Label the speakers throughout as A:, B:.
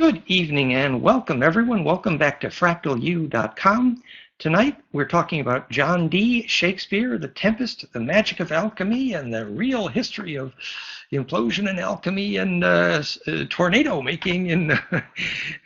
A: Good evening and welcome everyone. Welcome back to fractalu.com. Tonight we're talking about John Dee, Shakespeare, The Tempest, The Magic of Alchemy, and the real history of the implosion in alchemy and tornado making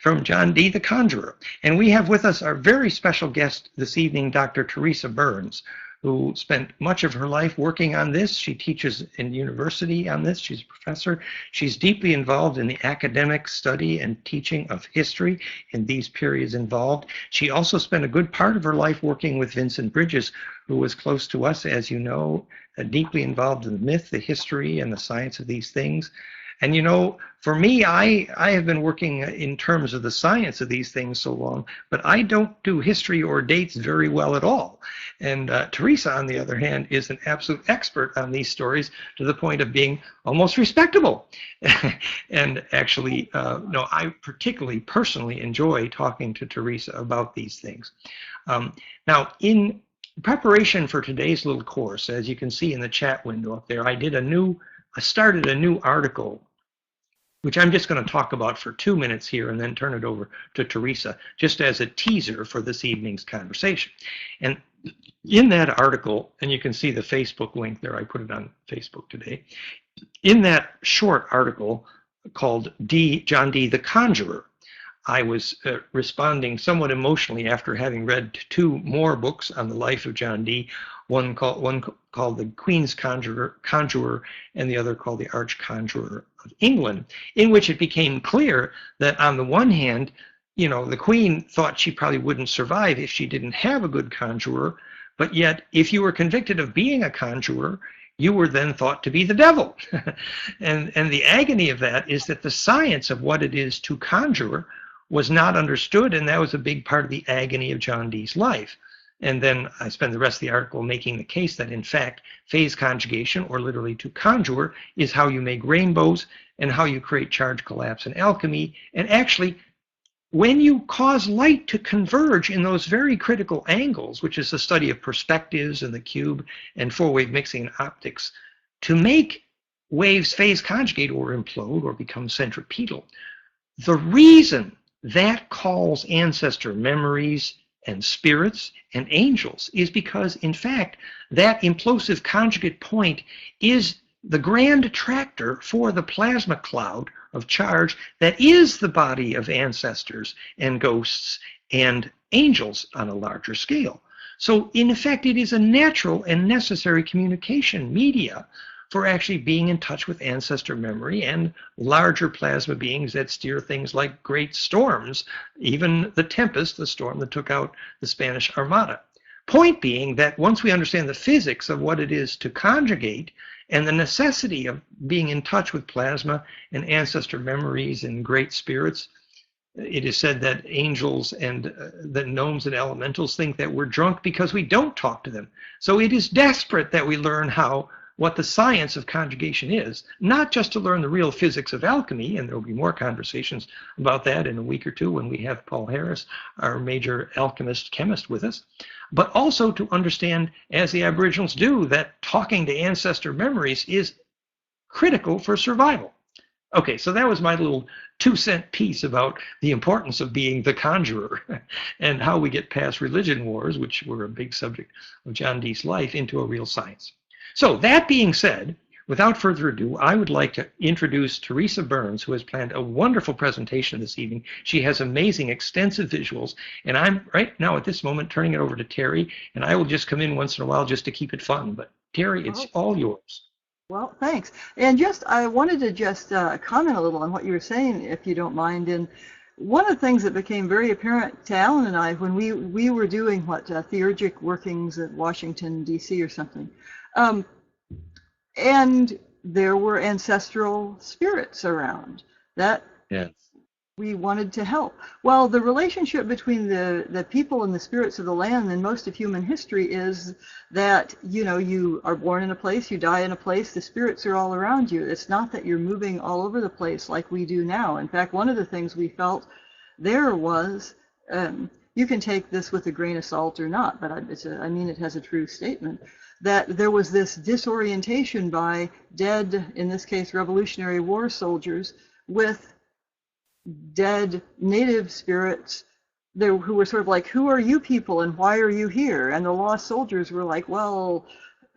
A: from John Dee the Conjurer. And we have with us our very special guest this evening, Dr. Teresa Burns, who spent much of her life working on this. She teaches in university on this. She's a professor. She's deeply involved in the academic study and teaching of history in these periods involved. She also spent a good part of her life working with Vincent Bridges, who was close to us, as you know, deeply involved in the myth, the history, and the science of these things. And you know, for me, I have been working in terms of the science of these things so long, but I don't do history or dates very well at all. And Teresa, on the other hand, is an absolute expert on these stories to the point of being almost respectable. And actually, no, I particularly personally enjoy talking to Teresa about these things. Now, in preparation for today's little course, as you can see in the chat window up there, I started a new article, which I'm just going to talk about for 2 minutes here and then turn it over to Teresa, just as a teaser for this evening's conversation. And in that article, and you can see the Facebook link there, I put it on Facebook today. In that short article called John Dee the Conjurer, I was responding somewhat emotionally after having read two more books on the life of John Dee, one called The Queen's Conjurer and the other called The Arch-Conjurer of England, in which it became clear that on the one hand, you know, the Queen thought she probably wouldn't survive if she didn't have a good conjurer, but yet if you were convicted of being a conjurer, you were then thought to be the devil. and the agony of that is that the science of what it is to conjure was not understood, and that was a big part of the agony of John Dee's life. And then I spend the rest of the article making the case that, in fact, phase conjugation, or literally to conjure, is how you make rainbows and how you create charge collapse in alchemy. And actually, when you cause light to converge in those very critical angles, which is the study of perspectives and the cube and four-wave mixing and optics, to make waves phase conjugate or implode or become centripetal, the reason that calls ancestor memories and spirits and angels is because, in fact, that implosive conjugate point is the grand attractor for the plasma cloud of charge that is the body of ancestors and ghosts and angels on a larger scale. So, in effect, it is a natural and necessary communication media for actually being in touch with ancestor memory and larger plasma beings that steer things like great storms, even the Tempest, the storm that took out the Spanish Armada. Point being that once we understand the physics of what it is to conjugate and the necessity of being in touch with plasma and ancestor memories and great spirits, it is said that angels and the gnomes and elementals think that we're drunk because we don't talk to them. So it is desperate that we learn what the science of conjugation is, not just to learn the real physics of alchemy, and there will be more conversations about that in a week or two when we have Paul Harris, our major alchemist chemist, with us, but also to understand, as the Aboriginals do, that talking to ancestor memories is critical for survival. Okay, so that was my little 2-cent piece about the importance of being the conjurer and how we get past religion wars, which were a big subject of John Dee's life, into a real science. So that being said, without further ado, I would like to introduce Teresa Burns, who has planned a wonderful presentation this evening. She has amazing, extensive visuals, and I'm right now at this moment turning it over to Terry, and I will just come in once in a while just to keep it fun. But Terry, it's all yours.
B: Well, thanks. And I wanted to just comment a little on what you were saying, if you don't mind. And one of the things that became very apparent to Alan and I when we were doing theurgic workings at Washington, D.C. or something, and there were ancestral spirits around that we wanted to help. Well, the relationship between the people and the spirits of the land in most of human history is that, you know, you are born in a place, you die in a place, the spirits are all around you. It's not that you're moving all over the place like we do now. In fact, one of the things we felt there was, you can take this with a grain of salt or not, but I mean it has a true statement, that there was this disorientation by dead, in this case, Revolutionary War soldiers, with dead native spirits there who were sort of like, who are you people and why are you here? And the lost soldiers were like, well,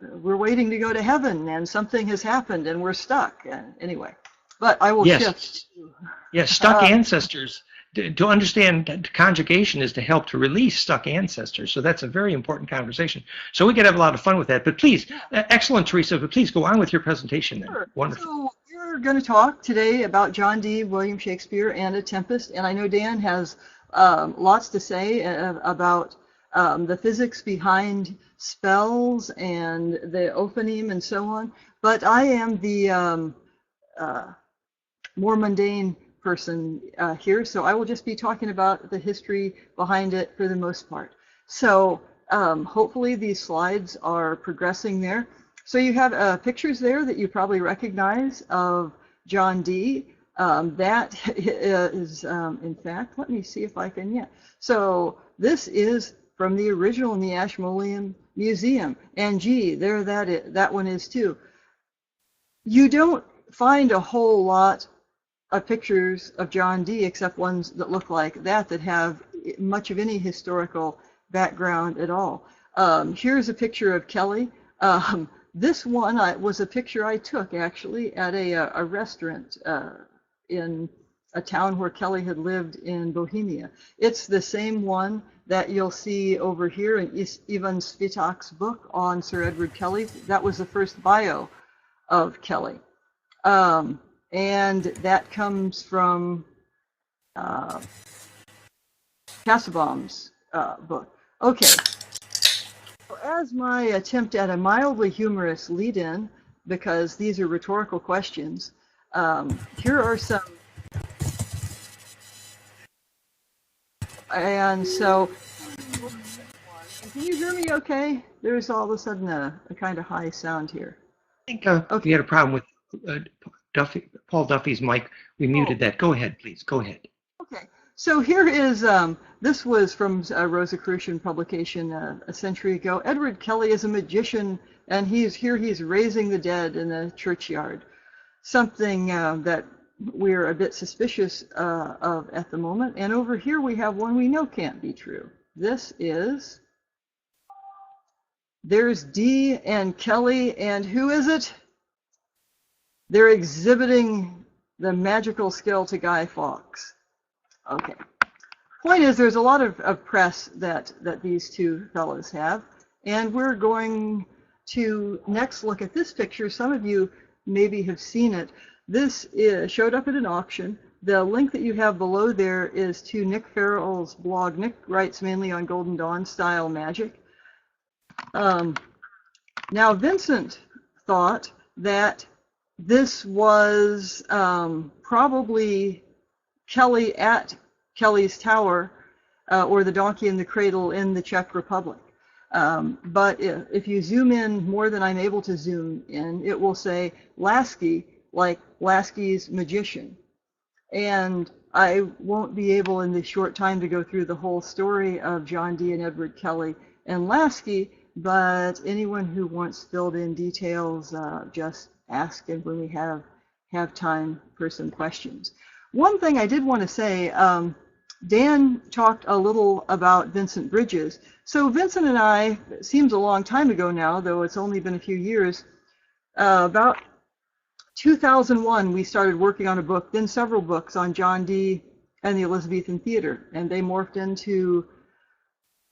B: we're waiting to go to heaven and something has happened and we're stuck. And anyway, but I will shift.
A: Yes, stuck ancestors. To understand conjugation is to help to release stuck ancestors. So that's a very important conversation. So we could have a lot of fun with that. But please, excellent, Teresa, but please go on with your presentation then.
B: Sure.
A: Wonderful.
B: So we're going to talk today about John Dee, William Shakespeare, and A Tempest. And I know Dan has lots to say about the physics behind spells and the ophoneme and so on. But I am the more mundane person here, so I will just be talking about the history behind it for the most part. So hopefully these slides are progressing there. So you have pictures there that you probably recognize of John Dee. That is, in fact, let me see if I can, yeah. So this is from the original in the Ashmolean Museum. And gee, there that one is too. You don't find a whole lot of pictures of John Dee except ones that look like that have much of any historical background at all. Here's a picture of Kelly. This one was a picture I took actually at a restaurant in a town where Kelly had lived in Bohemia. It's the same one that you'll see over here in Ivan Svitak's book on Sir Edward Kelly. That was the first bio of Kelly. And that comes from Casaubon's book. Okay, so as my attempt at a mildly humorous lead-in, because these are rhetorical questions, here are some. And so, can you hear me okay? There's all of a sudden a kind of high sound here.
A: I think we had a problem with Paul Duffy's mic. We muted that. Go ahead, please. Go ahead.
B: Okay. So here is, this was from a Rosicrucian publication a century ago. Edward Kelly is a magician, and he's raising the dead in the churchyard. Something that we're a bit suspicious of at the moment. And over here we have one we know can't be true. This is, there's Dee and Kelly, and who is it? They're exhibiting the magical skill to Guy Fawkes. Okay. Point is, there's a lot of press that these two fellows have, and we're going to next look at this picture. Some of you maybe have seen it. This showed up at an auction. The link that you have below there is to Nick Farrell's blog. Nick writes mainly on Golden Dawn style magic. Now, Vincent thought that this was probably Kelly at Kelly's Tower or the Donkey in the Cradle in the Czech Republic. But if you zoom in more than I'm able to zoom in, it will say Lasky, like Lasky's magician. And I won't be able in this short time to go through the whole story of John Dee and Edward Kelly and Lasky, but anyone who wants filled in details, just ask, and when we have time for some questions. One thing I did want to say, Dan talked a little about Vincent Bridges. So Vincent and I, it seems a long time ago now, though it's only been a few years, about 2001 we started working on a book, then several books on John Dee and the Elizabethan theater, and they morphed into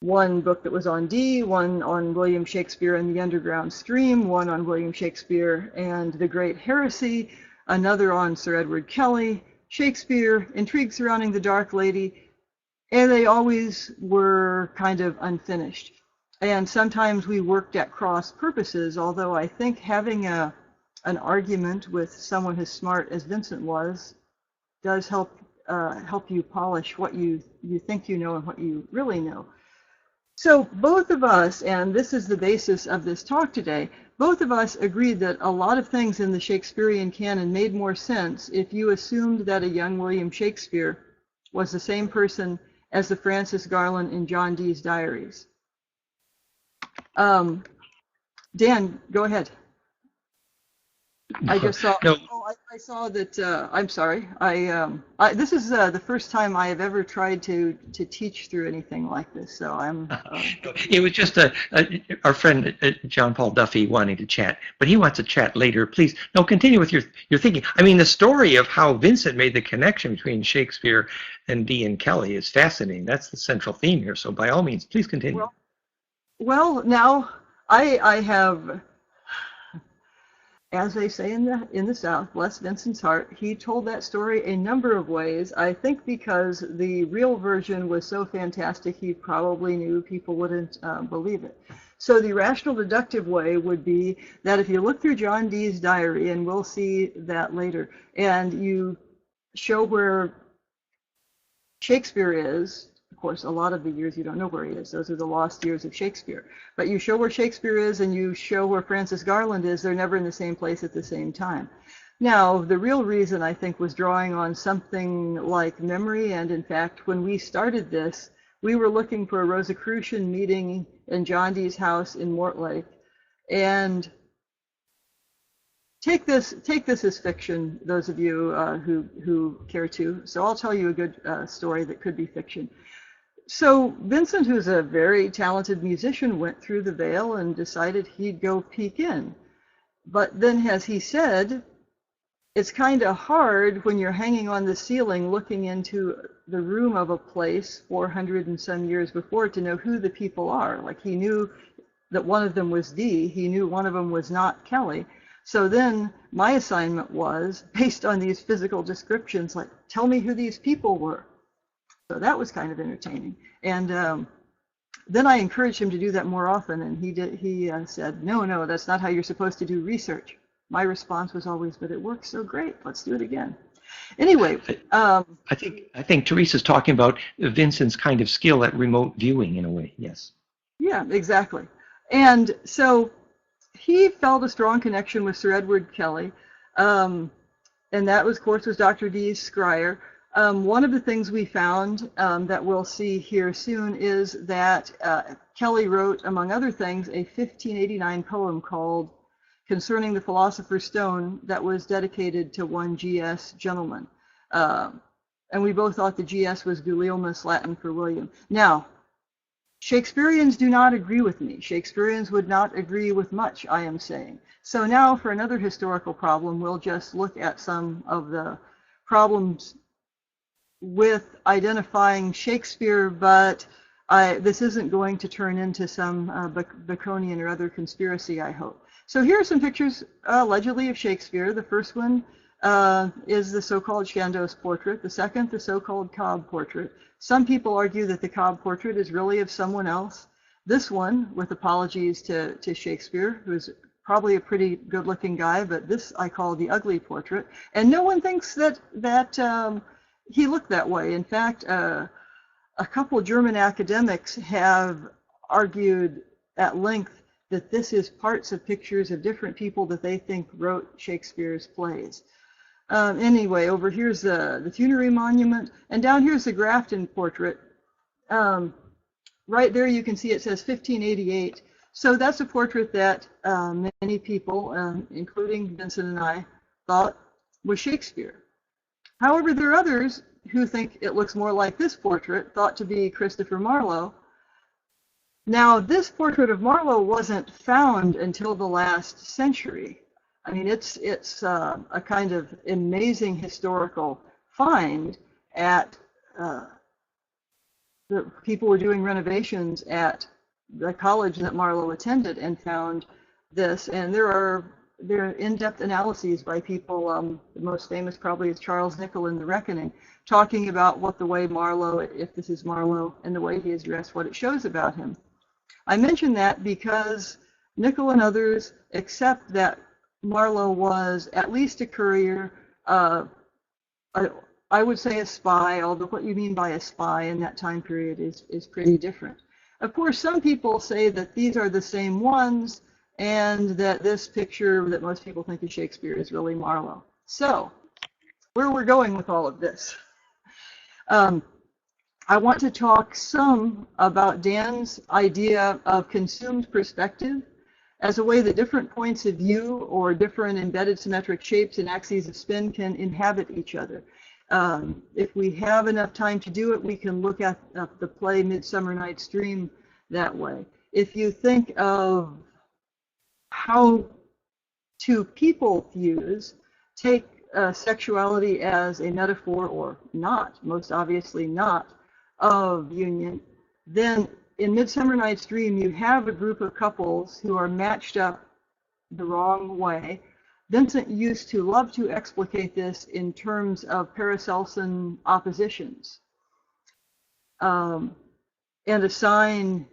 B: one book that was on Dee, one on William Shakespeare and the Underground Stream, one on William Shakespeare and the Great Heresy, another on Sir Edward Kelly, Shakespeare, intrigue surrounding the Dark Lady, and they always were kind of unfinished. And sometimes we worked at cross purposes, although I think having an argument with someone as smart as Vincent was does help you polish what you think you know and what you really know. So both of us, and this is the basis of this talk today, both of us agreed that a lot of things in the Shakespearean canon made more sense if you assumed that a young William Shakespeare was the same person as the Francis Garland in John Dee's diaries. Dan, go ahead. I just saw.
A: No.
B: Oh, I saw that. I'm sorry. This is the first time I have ever tried to teach through anything like this. So I'm.
A: It was just our friend John Paul Duffy wanting to chat, but he wants to chat later. Please, no, continue with your thinking. I mean, the story of how Vincent made the connection between Shakespeare and Dee and Kelly is fascinating. That's the central theme here. So by all means, please continue.
B: Well, now I have. As they say in the South, bless Vincent's heart, he told that story a number of ways. I think because the real version was so fantastic, he probably knew people wouldn't believe it. So the rational deductive way would be that if you look through John Dee's diary, and we'll see that later, and you show where Shakespeare is. Of course, a lot of the years you don't know where he is. Those are the lost years of Shakespeare. But you show where Shakespeare is and you show where Francis Garland is, they're never in the same place at the same time. Now, the real reason, I think, was drawing on something like memory. And in fact, when we started this, we were looking for a Rosicrucian meeting in John Dee's house in Mortlake. And take this as fiction, those of you who care to. So I'll tell you a good story that could be fiction. So Vincent, who's a very talented musician, went through the veil and decided he'd go peek in. But then, as he said, it's kind of hard when you're hanging on the ceiling looking into the room of a place 400 and some years before to know who the people are. Like, he knew that one of them was Dee, he knew one of them was not Kelly. So then my assignment was, based on these physical descriptions, like, tell me who these people were. So that was kind of entertaining. And then I encouraged him to do that more often, and he said, no, that's not how you're supposed to do research. My response was always, but it works so great, let's do it again. Anyway. I
A: think Teresa's talking about Vincent's kind of skill at remote viewing in a way, yes.
B: Yeah, exactly. And so he felt a strong connection with Sir Edward Kelly, and that, of course, was Dr. Dee's scryer. One of the things we found that we'll see here soon is that Kelly wrote, among other things, a 1589 poem called Concerning the Philosopher's Stone that was dedicated to one G.S. gentleman. And we both thought the G.S. was Gulielmus, Latin for William. Now, Shakespeareans do not agree with me. Shakespeareans would not agree with much I am saying. So now, for another historical problem, we'll just look at some of the problems with identifying Shakespeare, but this isn't going to turn into some Baconian or other conspiracy, I hope. So here are some pictures allegedly of Shakespeare. The first one is the so-called Chandos portrait. The second, the so-called Cobb portrait. Some people argue that the Cobb portrait is really of someone else. This one, with apologies to Shakespeare, who's probably a pretty good-looking guy, but this I call the ugly portrait. And no one thinks that he looked that way. In fact, a couple German academics have argued at length that this is parts of pictures of different people that they think wrote Shakespeare's plays. Anyway, over here's the funerary monument, and down here's the Grafton portrait. Right there you can see it says 1588. So that's a portrait that many people, including Vincent and I, thought was Shakespeare. However, there are others who think it looks more like this portrait, thought to be Christopher Marlowe. Now, this portrait of Marlowe wasn't found until the last century. I mean, it's a kind of amazing historical find at the people were doing renovations at the college that Marlowe attended and found this. And there are in-depth analyses by people, the most famous probably is Charles Nicholl in The Reckoning, talking about what the way Marlowe, if this is Marlowe, and the way he is dressed, what it shows about him. I mention that because Nicholl and others accept that Marlowe was at least a courier, I would say a spy, although what you mean by a spy in that time period is pretty different. Of course, some people say that these are the same ones, and that this picture that most people think is Shakespeare is really Marlowe. So, where we're going with all of this. I want to talk some about Dan's idea of consumed perspective, as a way that different points of view or different embedded symmetric shapes and axes of spin can inhabit each other. If we have enough time to do it, we can look at the play Midsummer Night's Dream that way. If you think of how two people fuse, take sexuality as a metaphor, or not, most obviously not, of union, then in Midsummer Night's Dream you have a group of couples who are matched up the wrong way. Vincent used to love to explicate this in terms of Paracelsian oppositions, and assign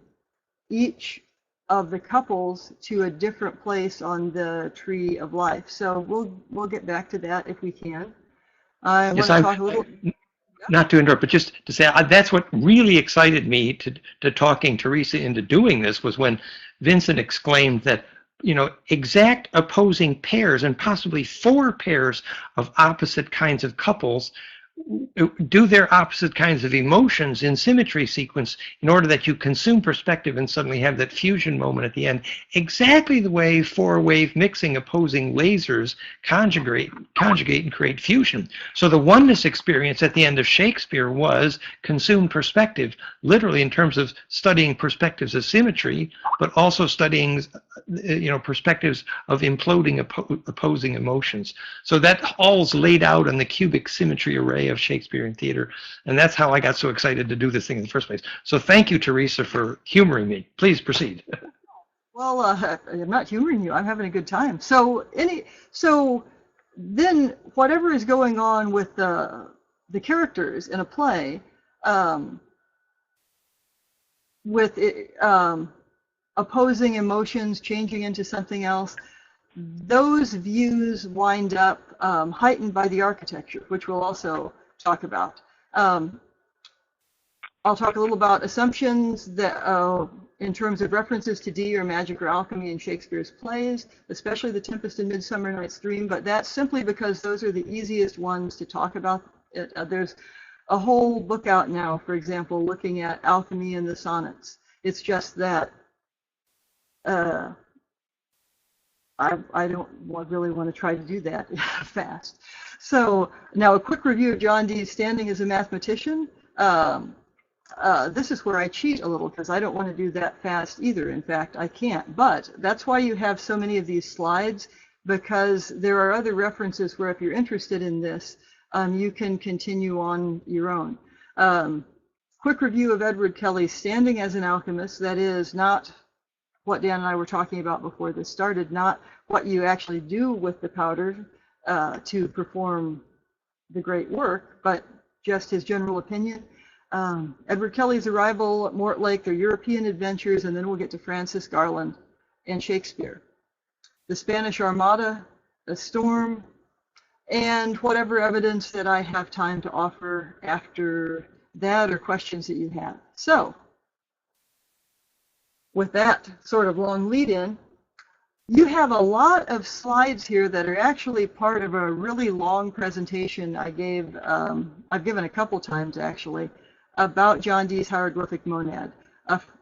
B: each of the couples to a different place on the tree of life. So we'll get back to that if we can. I want to talk a little.
A: Not to interrupt, but just to say that's what really excited me to talking Teresa into doing this, was when Vincent exclaimed that, you know, exact opposing pairs, and possibly 4 pairs of opposite kinds of couples, do their opposite kinds of emotions in symmetry sequence in order that you consume perspective and suddenly have that fusion moment at the end, exactly the way 4-wave mixing opposing lasers conjugate and create fusion. So the oneness experience at the end of Shakespeare was consume perspective, literally in terms of studying perspectives of symmetry, but also studying, you know, perspectives of imploding opposing emotions. So that all's laid out in the cubic symmetry array of Shakespearean theater, and that's how I got so excited to do this thing in the first place. So thank you, Teresa, for humoring me. Please proceed.
B: Well, I'm not humoring you. I'm having a good time. So then whatever is going on with the characters in a play, with opposing emotions changing into something else, those views wind up heightened by the architecture, which we'll also talk about. I'll talk a little about assumptions that in terms of references to Dee or magic or alchemy in Shakespeare's plays, especially The Tempest and Midsummer Night's Dream, but that's simply because those are the easiest ones to talk about. There's a whole book out now, for example, looking at alchemy in the sonnets. It's just that I don't really want to try to do that fast. So now a quick review of John Dee's standing as a mathematician. This is where I cheat a little because I don't want to do that fast either. In fact, I can't. But that's why you have so many of these slides, because there are other references where if you're interested in this, you can continue on your own. Quick review of Edward Kelly's standing as an alchemist. That is not what Dan and I were talking about before this started, not what you actually do with the powder to perform the great work, but just his general opinion. Edward Kelly's arrival at Mortlake, their European adventures, and then we'll get to Francis Garland and Shakespeare. The Spanish Armada, the storm, and whatever evidence that I have time to offer after that or questions that you have. So, with that sort of long lead-in, you have a lot of slides here that are actually part of a really long presentation I gave, I've given a couple times actually, about John Dee's hieroglyphic monad.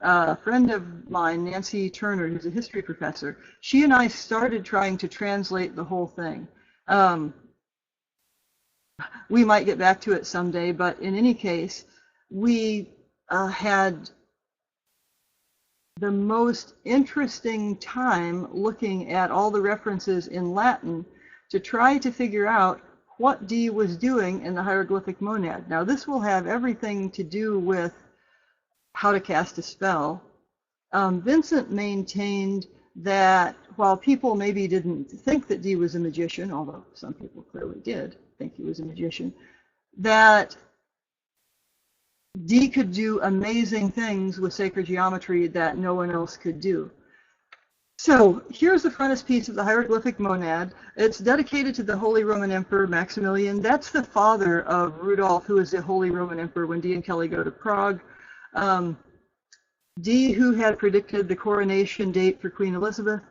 B: A friend of mine, Nancy Turner, who's a history professor, she and I started trying to translate the whole thing. We might get back to it someday, but in any case, we had the most interesting time looking at all the references in Latin to try to figure out what Dee was doing in the hieroglyphic monad. Now, this will have everything to do with how to cast a spell. Vincent maintained that while people maybe didn't think that Dee was a magician, although some people clearly did think he was a magician, that Dee could do amazing things with sacred geometry that no one else could do. So here's the frontispiece of the hieroglyphic monad. It's dedicated to the Holy Roman Emperor Maximilian. That's the father of Rudolph, who is the Holy Roman Emperor when Dee and Kelly go to Prague. Dee, who had predicted the coronation date for Queen Elizabeth,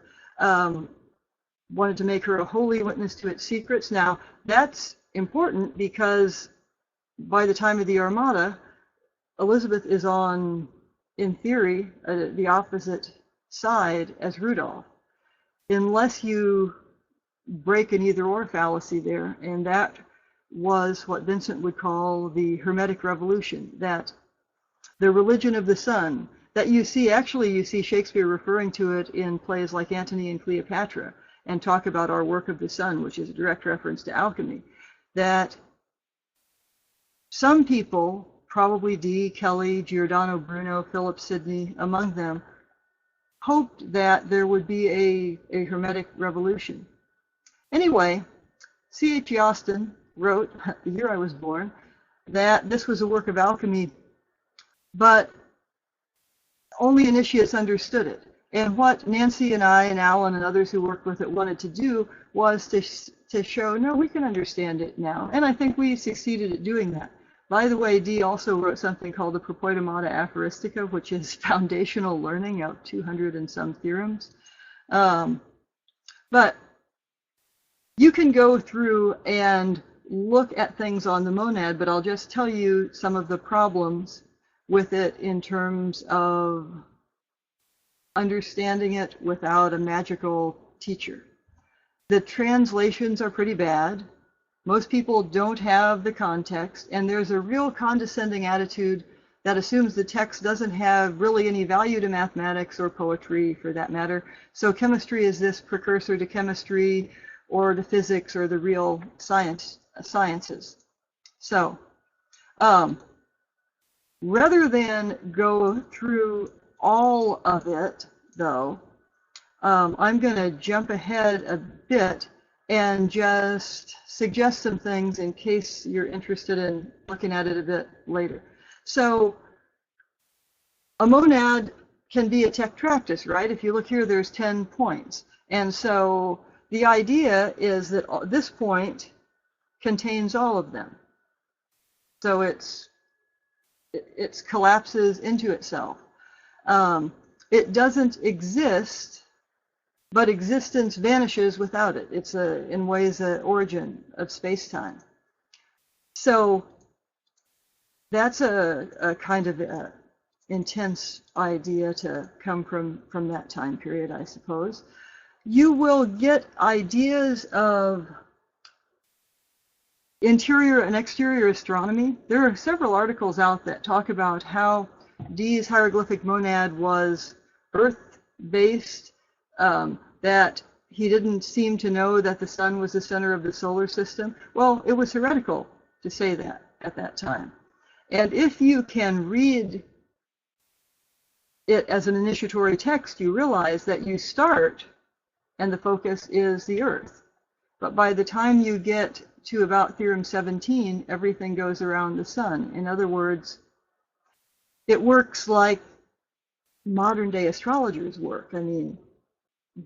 B: wanted to make her a holy witness to its secrets. Now, that's important because by the time of the Armada, Elizabeth is on, in theory, the opposite side as Rudolph. unless you break an either-or fallacy there, and that was what Vincent would call the Hermetic Revolution, that the religion of the sun, that you see Shakespeare referring to it in plays like Antony and Cleopatra, and talk about our work of the sun, which is a direct reference to alchemy, that some people, probably Dee, Kelly, Giordano Bruno, Philip Sidney, among them, hoped that there would be a Hermetic revolution. Anyway, C.H. Austin wrote, the year I was born, that this was a work of alchemy, but only initiates understood it. And what Nancy and I and Alan and others who worked with it wanted to do was to show, no, we can understand it now. And I think we succeeded at doing that. By the way, Dee also wrote something called the Propoidomata Aphoristica, which is foundational learning of 200 and some theorems. But you can go through and look at things on the monad, but I'll just tell you some of the problems with it in terms of understanding it without a magical teacher. The translations are pretty bad. Most people don't have the context, and there's a real condescending attitude that assumes the text doesn't have really any value to mathematics or poetry for that matter. So chemistry is this precursor to chemistry or to physics or the real sciences. So rather than go through all of it, though, I'm going to jump ahead a bit and just suggest some things in case you're interested in looking at it a bit later. So a monad can be a tetractys, right? If you look here, there's 10 points. And so the idea is that this point contains all of them. So it collapses into itself. It doesn't exist, but existence vanishes without it. It's in ways an origin of space-time. So that's a kind of intense idea to come from that time period, I suppose. You will get ideas of interior and exterior astronomy. There are several articles out that talk about how Dee's hieroglyphic monad was Earth-based, that he didn't seem to know that the sun was the center of the solar system. Well, it was heretical to say that at that time. And if you can read it as an initiatory text, you realize that you start and the focus is the Earth. But by the time you get to about Theorem 17, everything goes around the sun. In other words, it works like modern day astrologers work. I mean,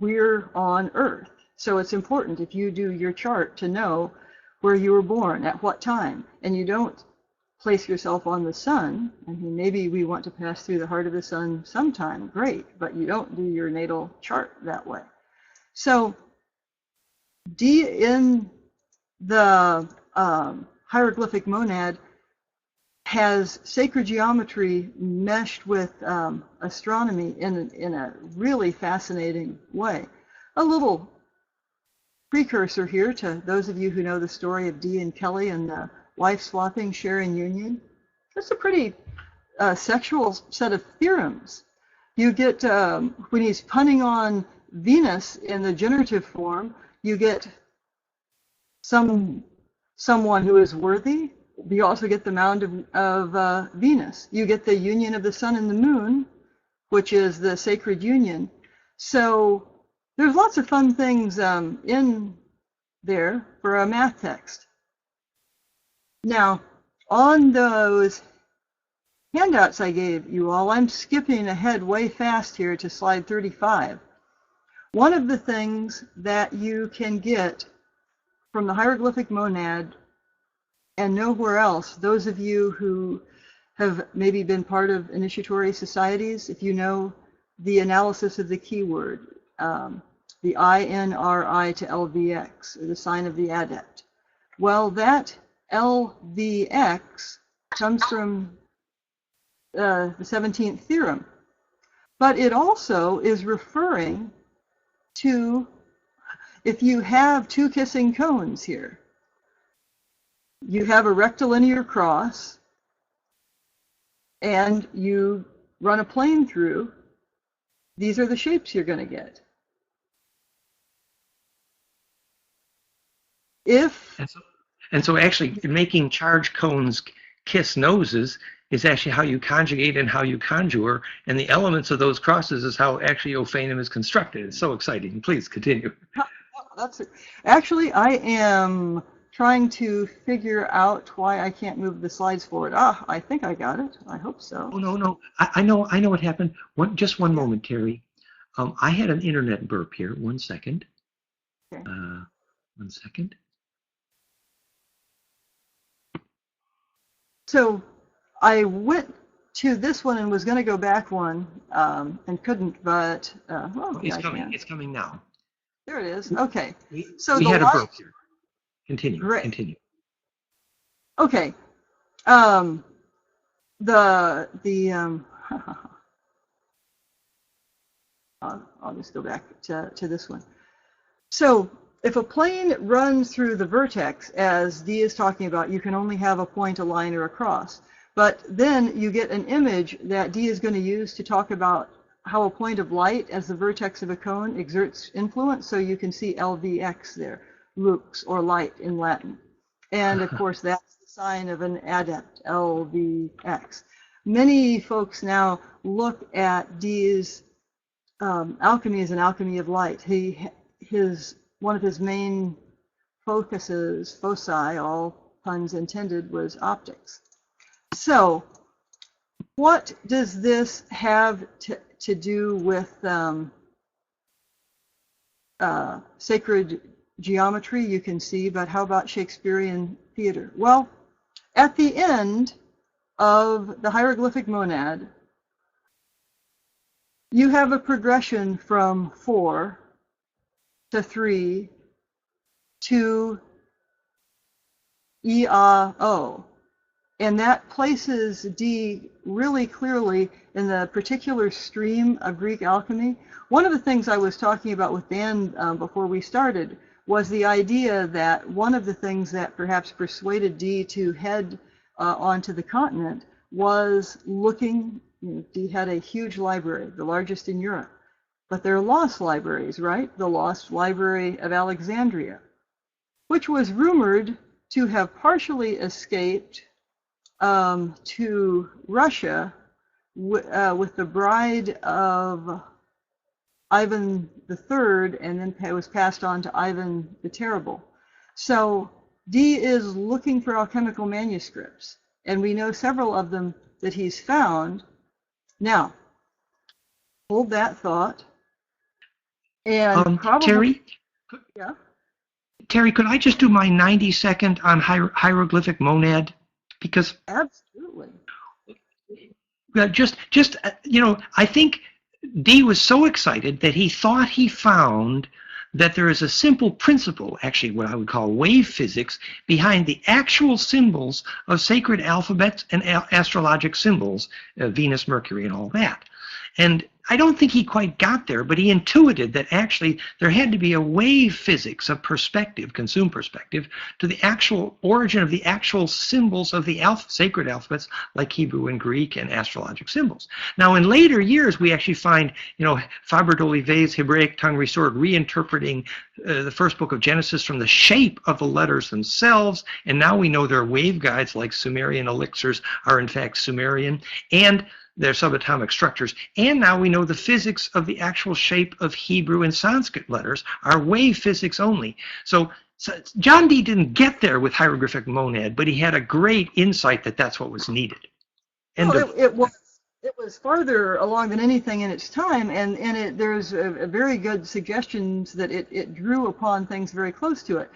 B: we're on Earth. So it's important if you do your chart to know where you were born, at what time. And you don't place yourself on the sun. I mean, maybe we want to pass through the heart of the sun sometime, great, but you don't do your natal chart that way. So D in the hieroglyphic monad has sacred geometry meshed with astronomy in a really fascinating way. A little precursor here to those of you who know the story of Dee and Kelly and the wife swapping, sharing union. That's a pretty sexual set of theorems. You get, when he's punning on Venus in the generative form, you get someone who is worthy. You also get the mound of Venus. You get the union of the sun and the moon, which is the sacred union. So there's lots of fun things in there for a math text. Now, on those handouts I gave you all, I'm skipping ahead way fast here to slide 35. One of the things that you can get from the hieroglyphic monad and nowhere else, those of you who have maybe been part of initiatory societies, if you know the analysis of the keyword, the INRI to LVX, or the sign of the adept. Well, that LVX comes from the 17th theorem, but it also is referring to if you have two kissing cones here, you have a rectilinear cross, and you run a plane through, these are the shapes you're going to get.
A: And so actually making charge cones kiss noses is actually how you conjugate and how you conjure, and the elements of those crosses is how actually Ophanim is constructed. It's so exciting. Please continue.
B: That's it. Actually, I am trying to figure out why I can't move the slides forward. I think I got it. I hope so.
A: Oh, no. I know what happened. Just one moment, Terry. I had an internet burp here. 1 second.
B: Okay.
A: 1 second.
B: So I went to this one and was going to go back one and couldn't, but well,
A: it's coming. It's coming now.
B: There it is. Okay.
A: So we had a burp here. Continue. Great. Continue.
B: Okay. I'll just go back to this one. So if a plane runs through the vertex, as Dee is talking about, you can only have a point, a line, or a cross. But then you get an image that Dee is going to use to talk about how a point of light as the vertex of a cone exerts influence. So you can see LVX there, lux, or light in Latin. And of course, that's the sign of an adept, LVX. Many folks now look at Dee's alchemy as an alchemy of light. One of his main foci, all puns intended, was optics. So what does this have to do with sacred geometry? You can see, but how about Shakespearean theater? Well, at the end of the hieroglyphic monad, you have a progression from 4 to 3 to E-A-O. And that places Dee really clearly in the particular stream of Greek alchemy. One of the things I was talking about with Dan before we started was the idea that one of the things that perhaps persuaded Dee to head onto the continent was looking. Dee had a huge library, the largest in Europe. But there are lost libraries, right? The Lost Library of Alexandria, which was rumored to have partially escaped to Russia with the bride of Ivan III, and then it was passed on to Ivan the Terrible. So Dee is looking for alchemical manuscripts, and we know several of them that he's found. Now, hold that thought. And probably,
A: Terry?
B: Yeah?
A: Terry, could I just do my 90-second on hieroglyphic monad? Because
B: absolutely.
A: I think Dee was so excited that he thought he found that there is a simple principle, actually what I would call wave physics, behind the actual symbols of sacred alphabets and astrologic symbols, Venus, Mercury, and all that. And I don't think he quite got there, but he intuited that actually there had to be a wave physics of perspective, consumed perspective, to the actual origin of the actual symbols of the sacred alphabets, like Hebrew and Greek and astrologic symbols. Now, in later years, we actually find, Fabre d'Olivet's Hebraic Tongue Restored reinterpreting the first book of Genesis from the shape of the letters themselves, and now we know their wave guides, like Sumerian elixirs, are in fact Sumerian, and their subatomic structures. And now we know the physics of the actual shape of Hebrew and Sanskrit letters are wave physics only. So John Dee didn't get there with hieroglyphic monad, but he had a great insight that that's what was needed.
B: It was farther along than anything in its time, and there's a very good suggestions that it drew upon things very close to it.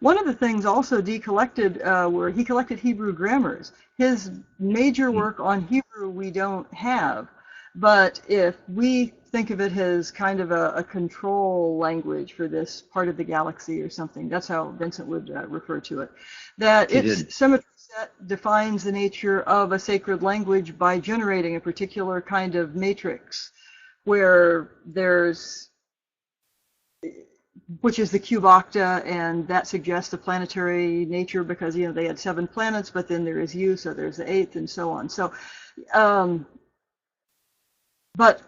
B: One of the things also Dee collected were he collected Hebrew grammars. His major work on Hebrew we don't have, but if we think of it as kind of a control language for this part of the galaxy or something, that's how Vincent would refer to it, that its symmetry set defines the nature of a sacred language by generating a particular kind of matrix where there's which is the cube octa, and that suggests a planetary nature because, you know, they had 7 planets, but then there is you, so there's the 8th, and so on. So, but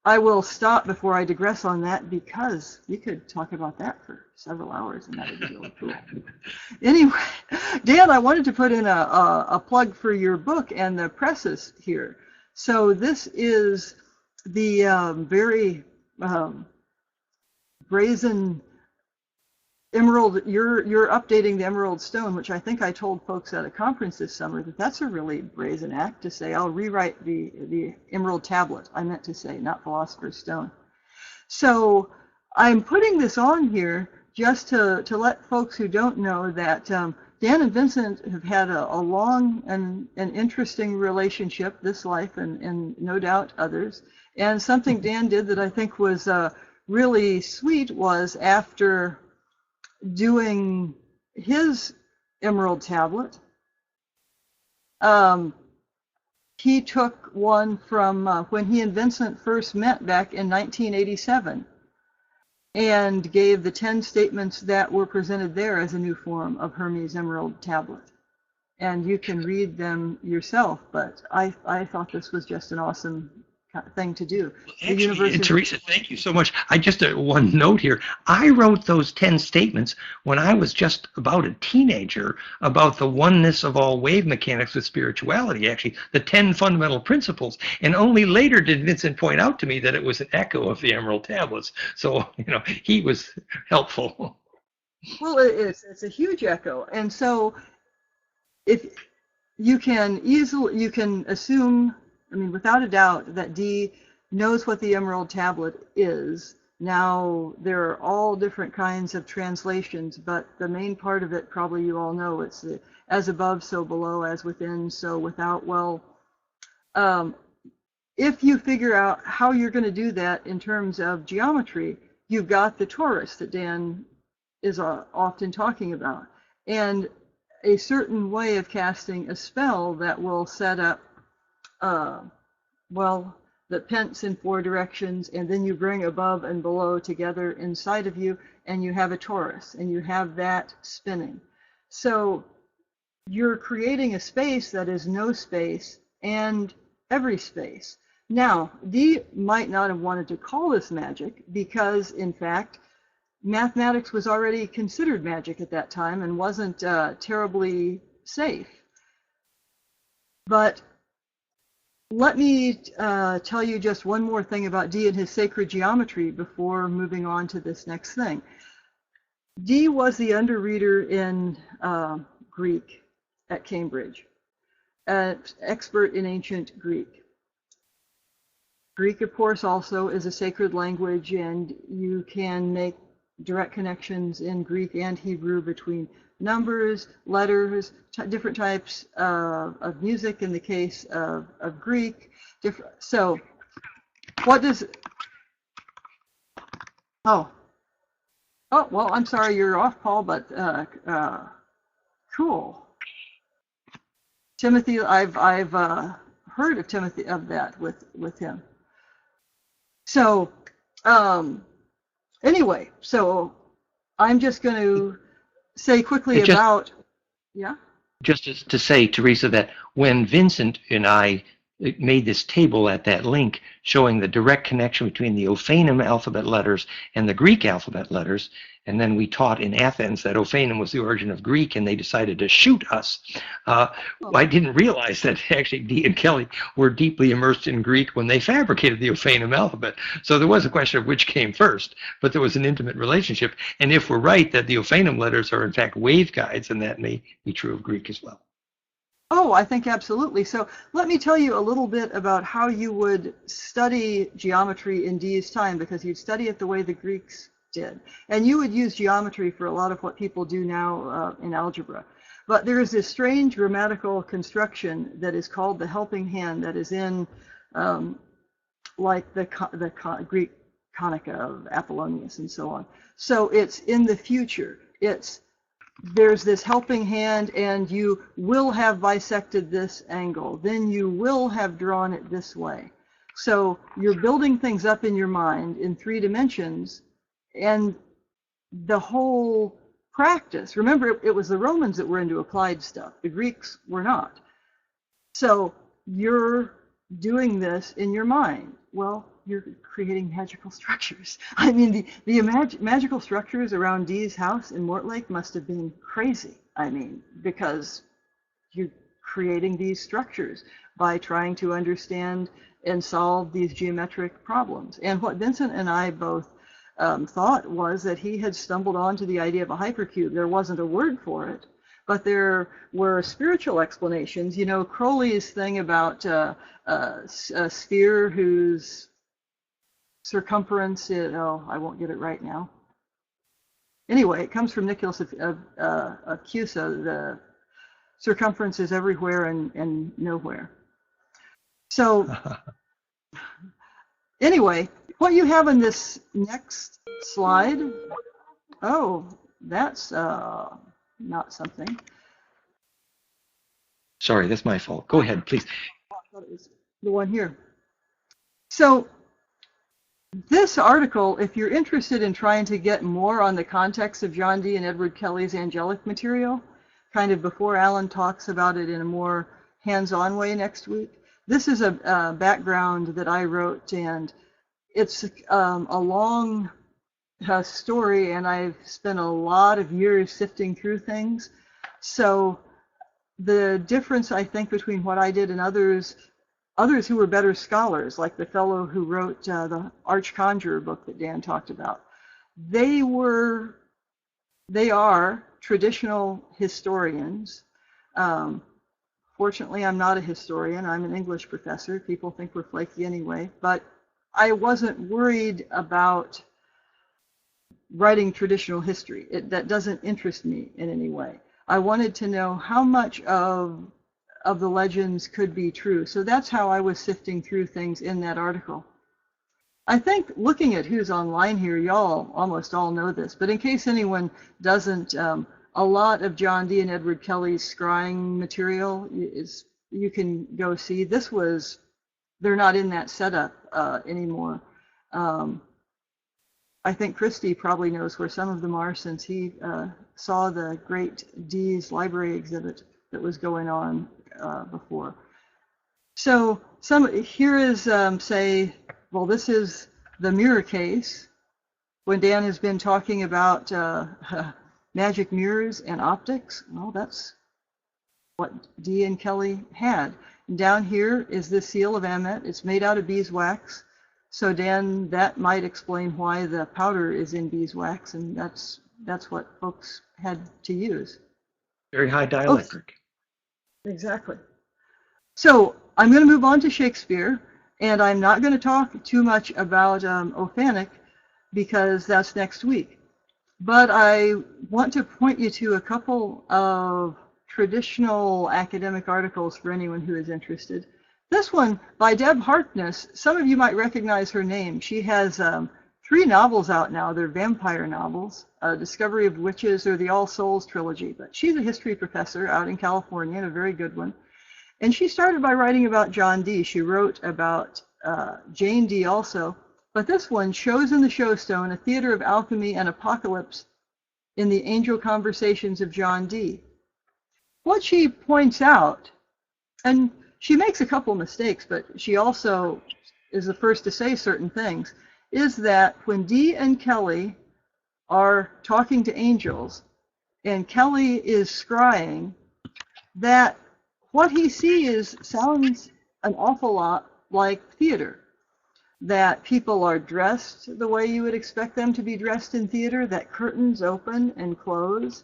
B: I will stop before I digress on that because we could talk about that for several hours, and that would be really cool. Anyway, Dan, I wanted to put in a plug for your book and the presses here. So this is the very brazen emerald. You're updating the emerald stone, which I think I told folks at a conference this summer that that's a really brazen act to say I'll rewrite the emerald tablet. I meant to say, not philosopher's stone. So I'm putting this on here just to let folks who don't know that Dan and Vincent have had a long and interesting relationship this life, and no doubt others. And something Dan did that I think was really sweet was after doing his emerald tablet, he took one from when he and Vincent first met back in 1987 and gave the 10 statements that were presented there as a new form of Hermes Emerald Tablet. And you can read them yourself, but I thought this was just an awesome thing to do.
A: Actually, Teresa, thank you so much. I just one note here. I wrote those 10 statements when I was just about a teenager about the oneness of all wave mechanics with spirituality, actually, the 10 fundamental principles. And only later did Vincent point out to me that it was an echo of the Emerald Tablets. So, you know, he was helpful.
B: Well, it's a huge echo. And so if you can assume, I mean, without a doubt, that Dee knows what the Emerald Tablet is. Now, there are all different kinds of translations, but the main part of it, probably you all know, it's the as above, so below, as within, so without. Well, if you figure out how you're going to do that in terms of geometry, you've got the torus that Dan is often talking about, and a certain way of casting a spell that will set up well, the pence in 4 directions, and then you bring above and below together inside of you, and you have a torus, and you have that spinning. So you're creating a space that is no space and every space. Now, Dee might not have wanted to call this magic because, in fact, mathematics was already considered magic at that time and wasn't terribly safe. But let me tell you just one more thing about Dee and his sacred geometry before moving on to this next thing. Dee was the underreader in Greek at Cambridge, an expert in ancient Greek. Greek, of course, also is a sacred language, and you can make direct connections in Greek and Hebrew between numbers, letters, different types of music in the case of Greek. So what does, oh, well, I'm sorry you're off, Paul, but cool. Timothy, I've heard of Timothy, of that with him. So anyway, so I'm just going to say quickly about, yeah?
A: Just to say, Teresa, that when Vincent and I made this table at that link showing the direct connection between the Ophanim alphabet letters and the Greek alphabet letters, and then we taught in Athens that Ophanim was the origin of Greek, and they decided to shoot us. I didn't realize that actually Dee and Kelly were deeply immersed in Greek when they fabricated the Ophanim alphabet. So there was a question of which came first, but there was an intimate relationship. And if we're right that the Ophanim letters are in fact waveguides, and that may be true of Greek as well.
B: Oh, I think absolutely. So let me tell you a little bit about how you would study geometry in Dee's time, because you'd study it the way the Greeks did. And you would use geometry for a lot of what people do now in algebra. But there is this strange grammatical construction that is called the helping hand that is in like the Greek Konica of Apollonius and so on. So it's in the future. There's this helping hand, and you will have bisected this angle. Then you will have drawn it this way. So you're building things up in your mind in 3 dimensions, and the whole practice, remember, it was the Romans that were into applied stuff. The Greeks were not. So you're doing this in your mind. Well, you're creating magical structures. I mean, the magical structures around Dee's house in Mortlake must have been crazy. I mean, because you're creating these structures by trying to understand and solve these geometric problems. And what Vincent and I both thought was that he had stumbled onto the idea of a hypercube. There wasn't a word for it, but there were spiritual explanations. You know, Crowley's thing about a sphere whose circumference is, oh, I won't get it right now. Anyway, it comes from Nicholas Cusa. The circumference is everywhere and nowhere. So anyway, what you have in this next slide, oh, that's not something.
A: Sorry, that's my fault. Go ahead, please.
B: I thought it was the one here. So this article, if you're interested in trying to get more on the context of John Dee and Edward Kelly's angelic material, kind of before Alan talks about it in a more hands-on way next week, this is a background that I wrote, and it's a long story, and I've spent a lot of years sifting through things. So the difference, I think, between what I did and others who were better scholars, like the fellow who wrote the Archconjurer book that Dan talked about, they are traditional historians. Fortunately, I'm not a historian. I'm an English professor. People think we're flaky anyway, but I wasn't worried about writing traditional history. That doesn't interest me in any way. I wanted to know how much of the legends could be true. So that's how I was sifting through things in that article. I think looking at who's online here, y'all almost all know this, but in case anyone doesn't, a lot of John Dee and Edward Kelly's scrying material is, you can go see. This was, they're not in that setup anymore. I think Christy probably knows where some of them are, since he saw the great Dee's library exhibit that was going on before. So here is, say, well, this is the mirror case, when Dan has been talking about magic mirrors and optics. Well, that's what Dee and Kelly had. And down here is the seal of Amet. It's made out of beeswax. So Dan, that might explain why the powder is in beeswax, and that's what folks had to use.
A: Very high dielectric.
B: Oh, exactly. So I'm going to move on to Shakespeare, and I'm not going to talk too much about Ophanic, because that's next week. But I want to point you to a couple of traditional academic articles for anyone who is interested. This one by Deb Harkness, some of you might recognize her name. She has 3 novels out now. They're vampire novels, Discovery of Witches, or the All Souls trilogy. But she's a history professor out in California, and a very good one. And she started by writing about John Dee. She wrote about Jane Dee also. But this one, Shows in the Showstone, A Theater of Alchemy and Apocalypse in the Angel Conversations of John Dee. What she points out, and she makes a couple mistakes, but she also is the first to say certain things, is that when Dee and Kelly are talking to angels, and Kelly is scrying, that what he sees sounds an awful lot like theater. That people are dressed the way you would expect them to be dressed in theater, that curtains open and close.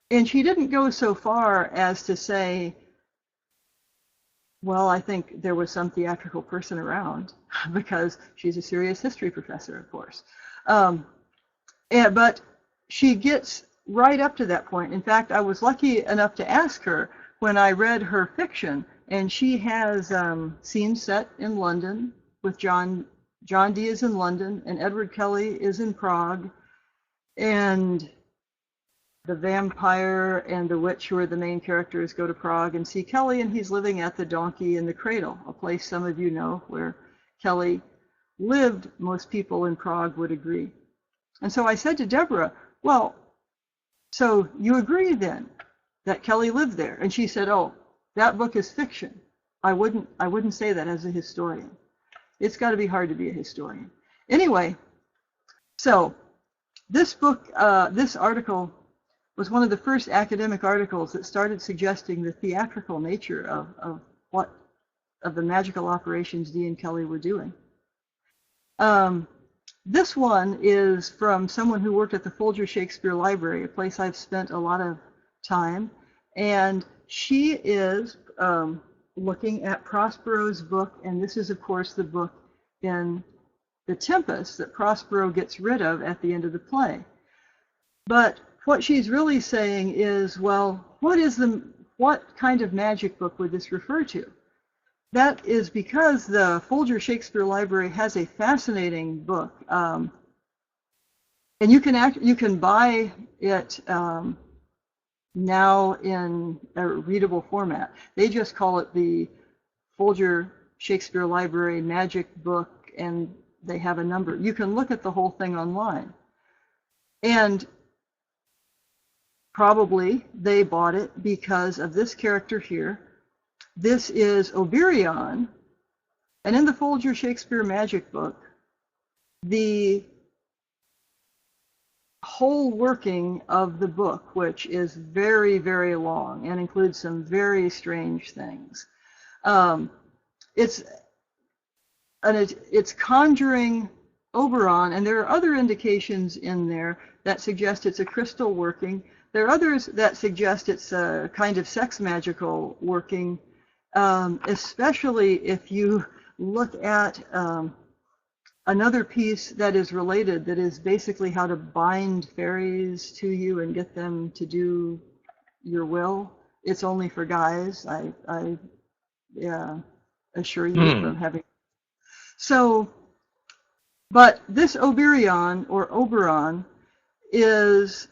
B: And she didn't go so far as to say, well, I think there was some theatrical person around, because she's a serious history professor, of course. But she gets right up to that point. In fact, I was lucky enough to ask her when I read her fiction, and she has scenes set in London, with John Dee is in London, and Edward Kelly is in Prague, and the vampire and the witch, who are the main characters, go to Prague and see Kelly, and he's living at the Donkey in the Cradle, a place some of you know where Kelly lived. Most people in Prague would agree. And so I said to Deborah, well, so you agree then that Kelly lived there? And she said, oh, that book is fiction. I wouldn't say that as a historian. It's got to be hard to be a historian. Anyway, so this book, this article was one of the first academic articles that started suggesting the theatrical nature of the magical operations Dee and Kelly were doing. This one is from someone who worked at the Folger Shakespeare Library, a place I've spent a lot of time, and she is looking at Prospero's book, and this is, of course, the book in The Tempest that Prospero gets rid of at the end of the play. But what she's really saying is, well, what kind of magic book would this refer to? That is because the Folger Shakespeare Library has a fascinating book, and you can buy it now in a readable format. They just call it the Folger Shakespeare Library Magic Book, and they have a number. You can look at the whole thing online. And probably they bought it because of this character here. This is Oberon, and in the Folger Shakespeare Magic Book, the whole working of the book, which is very, very long and includes some very strange things, it's conjuring Oberon, and there are other indications in there that suggest it's a crystal working. There are others that suggest it's a kind of sex magical working, especially if you look at another piece that is related, that is basically how to bind fairies to you and get them to do your will. It's only for guys, I assure you from having. So, but this Oberon, or Oberon, he's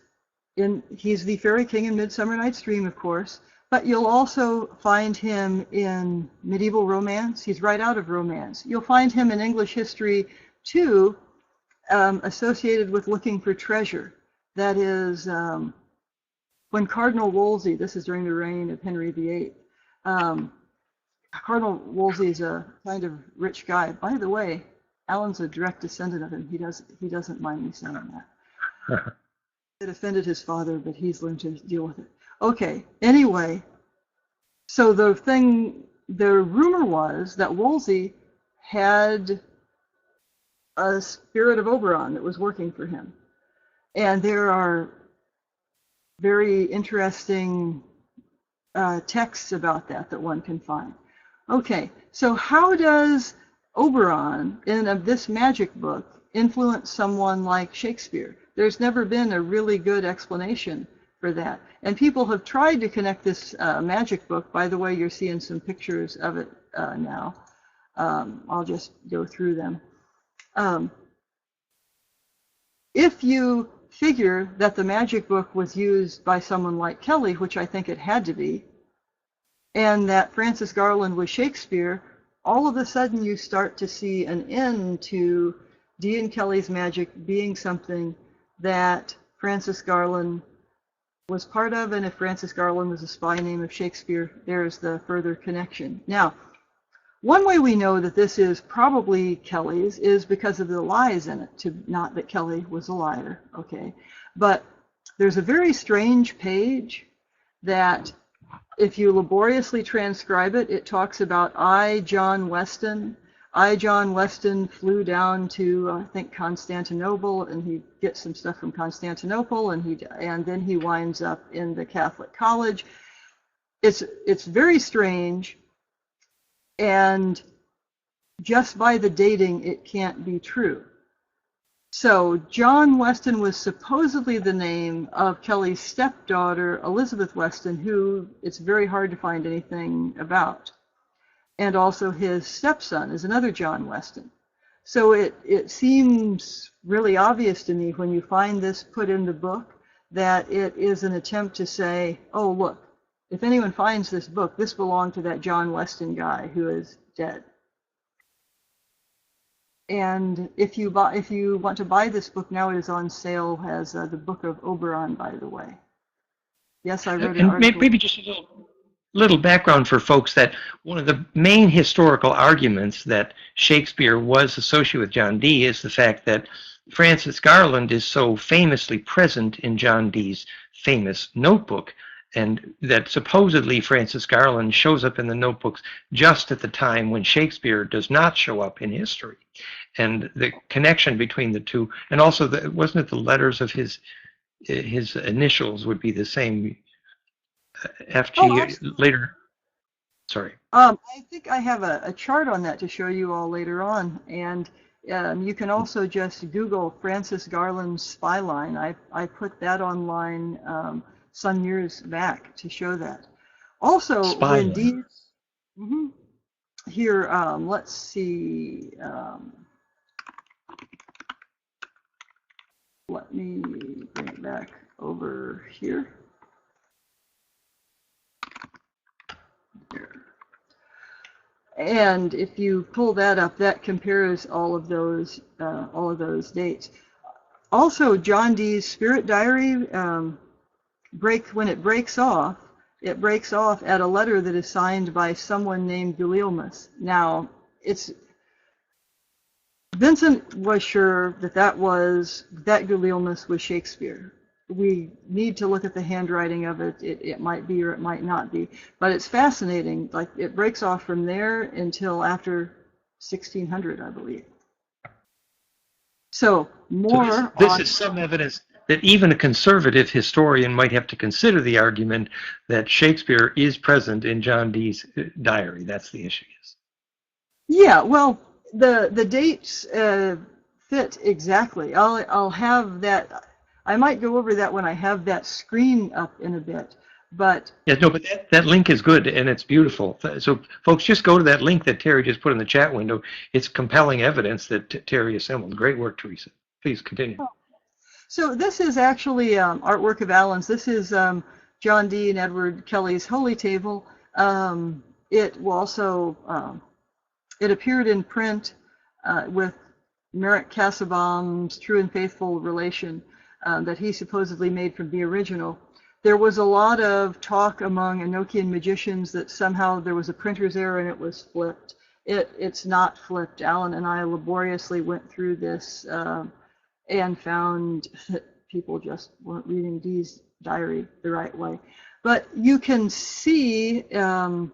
B: the fairy king in Midsummer Night's Dream, of course, but you'll also find him in medieval romance. He's right out of romance. You'll find him in English history, too, associated with looking for treasure. That is, when Cardinal Wolsey, this is during the reign of Henry VIII, Cardinal Wolsey is a kind of rich guy. By the way, Alan's a direct descendant of him. He doesn't mind me saying that. It offended his father, but he's learned to deal with it. Okay, anyway, so the rumor was that Wolsey had a spirit of Oberon that was working for him. And there are very interesting texts about that one can find. Okay, so how does Oberon in this magic book influence someone like Shakespeare? There's never been a really good explanation for that. And people have tried to connect this magic book. By the way, you're seeing some pictures of it now. I'll just go through them. If you figure that the magic book was used by someone like Kelly, which I think it had to be, and that Francis Garland was Shakespeare, all of a sudden you start to see an end to Dee and Kelly's magic being something that Francis Garland was part of, and if Francis Garland was a spy name of Shakespeare, there's the further connection. Now, one way we know that this is probably Kelly's is because of the lies in it, not that Kelly was a liar, okay? But there's a very strange page that, if you laboriously transcribe it, it talks about John Weston. John Weston flew down to, I think, Constantinople, and he gets some stuff from Constantinople, and then he winds up in the Catholic College. It's very strange, and just by the dating, it can't be true. So John Weston was supposedly the name of Kelly's stepdaughter, Elizabeth Weston, who it's very hard to find anything about. And also his stepson is another John Weston. So it seems really obvious to me when you find this put in the book that it is an attempt to say, oh, look, if anyone finds this book, this belonged to that John Weston guy who is dead. And if you want to buy this book now, it is on sale as the Book of Oberon, by the way. Yes, I wrote an article.
A: And maybe just a little background for folks, that one of the main historical arguments that Shakespeare was associated with John Dee is the fact that Francis Garland is so famously present in John Dee's famous notebook, and that supposedly Francis Garland shows up in the notebooks just at the time when Shakespeare does not show up in history. And the connection between the two, and also wasn't it the letters of his initials would be the same, FG later. Sorry.
B: I think I have a chart on that to show you all later on, and you can also just Google Francis Garland's spy line. I put that online some years back to show that. Also,
A: spy
B: when Dee, here, let's see. Let me bring it back over here. And if you pull that up, that compares all of those dates. Also, John Dee's Spirit Diary when it breaks off at a letter that is signed by someone named Gulielmus. Now, Vincent was sure that Gulielmus was Shakespeare. We need to look at the handwriting of it. It might be or it might not be, but it's fascinating. Like, it breaks off from there until after 1600, I believe. So
A: this is some evidence that even a conservative historian might have to consider the argument that Shakespeare is present in John Dee's diary. That's the issue.
B: Yeah, well, the dates fit exactly. I'll have that. I might go over that when I have that screen up in a bit. But
A: yeah, no, but that link is good and it's beautiful. So folks, just go to that link that Terry just put in the chat window. It's compelling evidence that Terry assembled. Great work, Teresa. Please continue.
B: So this is actually artwork of Alan's. This is John Dee and Edward Kelly's Holy Table. It will also it appeared in print with Merrick Casaubon's True and Faithful Relation that he supposedly made from the original. There was a lot of talk among Enochian magicians that somehow there was a printer's error and it was flipped. It's not flipped. Alan and I laboriously went through this and found that people just weren't reading Dee's diary the right way. But you can see, and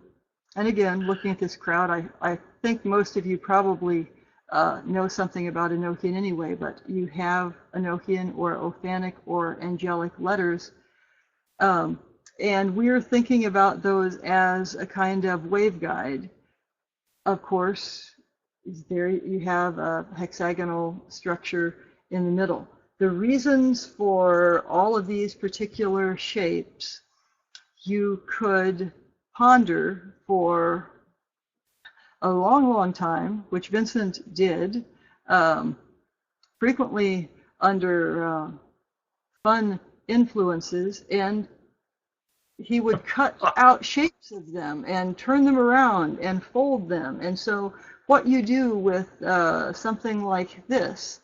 B: again, looking at this crowd, I think most of you probably know something about Enochian anyway, but you have Enochian or Ophanic or angelic letters. And we're thinking about those as a kind of waveguide. Of course, there you have a hexagonal structure in the middle. The reasons for all of these particular shapes you could ponder for a long, long time, which Vincent did, frequently under fun influences, and he would cut out shapes of them and turn them around and fold them. And so what you do with something like this,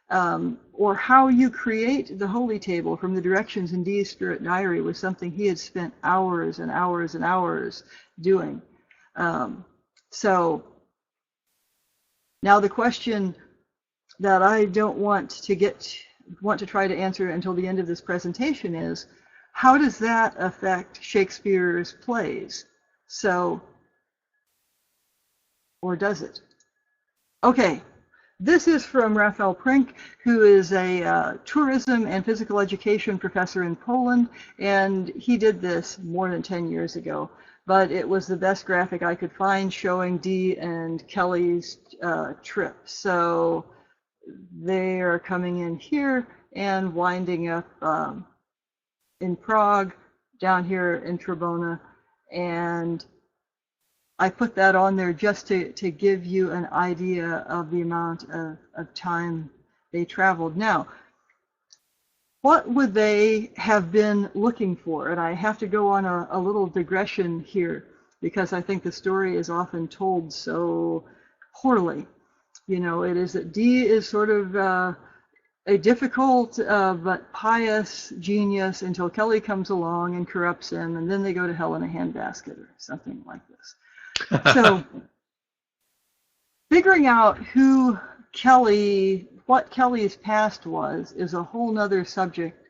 B: or how you create the Holy Table from the directions in Dee's Spirit Diary, was something he had spent hours and hours and hours doing. So now the question that I don't want to try to answer until the end of this presentation is, how does that affect Shakespeare's plays? So, or does it? Okay, this is from Raphael Prink, who is a tourism and physical education professor in Poland, and he did this more than 10 years ago. But it was the best graphic I could find showing Dee and Kelly's trip. So they are coming in here and winding up in Prague, down here in Trebona, and I put that on there just to give you an idea of the amount of time they traveled. Now, what would they have been looking for? And I have to go on a little digression here because I think the story is often told so poorly. You know, it is that Dee is sort of a difficult but pious genius until Kelly comes along and corrupts him, and then they go to hell in a handbasket or something like this. So figuring out what Kelly's past was, is a whole nother subject.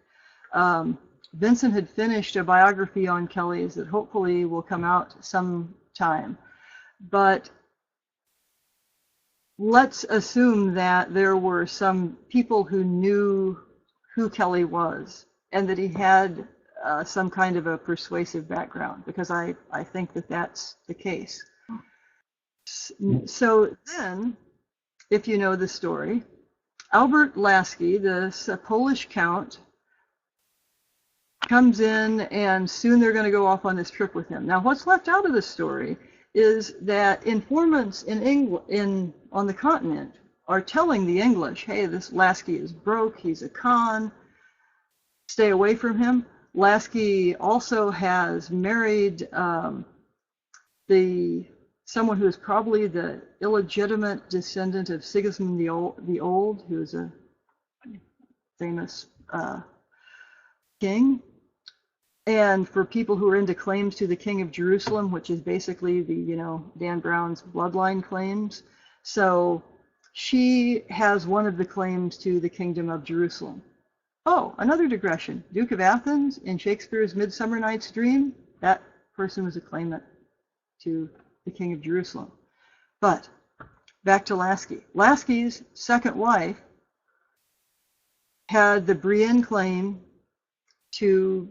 B: Vincent had finished a biography on Kelly's that hopefully will come out sometime. But let's assume that there were some people who knew who Kelly was and that he had some kind of a persuasive background, because I think that that's the case. So then, if you know the story, Albert Laski, the Polish count, comes in, and soon they're going to go off on this trip with him. Now, what's left out of the story is that informants in England, on the continent, are telling the English, hey, this Laski is broke, he's a con, stay away from him. Laski also has married someone who is probably the illegitimate descendant of Sigismund the Old, who is a famous king. And for people who are into claims to the King of Jerusalem, which is basically the, Dan Brown's bloodline claims. So she has one of the claims to the Kingdom of Jerusalem. Oh, another digression. Duke of Athens in Shakespeare's Midsummer Night's Dream, that person was a claimant to the King of Jerusalem. But back to Laski. Laski's second wife had the Brienne claim to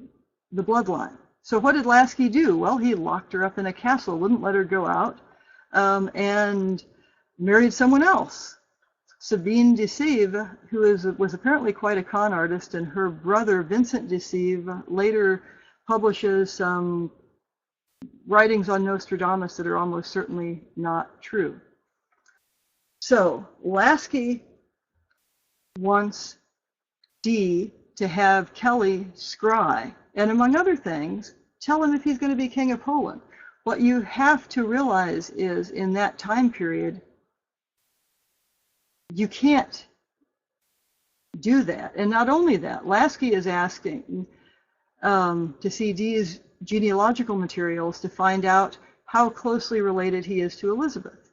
B: the bloodline. So what did Laski do? Well, he locked her up in a castle, wouldn't let her go out, and married someone else, Sabine de Sève, who was apparently quite a con artist, and her brother Vincent de Sève later publishes some writings on Nostradamus that are almost certainly not true. So Laski wants Dee to have Kelly scry, and among other things, tell him if he's going to be king of Poland. What you have to realize is, in that time period, you can't do that. And not only that, Laski is asking to see Dee's genealogical materials to find out how closely related he is to Elizabeth,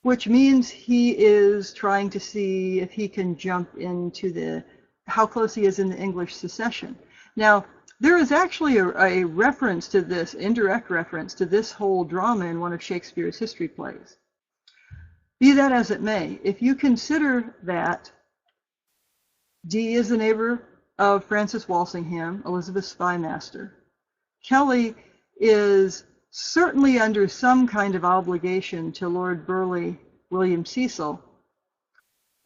B: which means he is trying to see if he can jump into how close he is in the English succession. Now, there is actually a reference to this, indirect reference to this whole drama in one of Shakespeare's history plays. Be that as it may, if you consider that Dee is the neighbor of Francis Walsingham, Elizabeth's spy master, Kelly is certainly under some kind of obligation to Lord Burleigh William Cecil,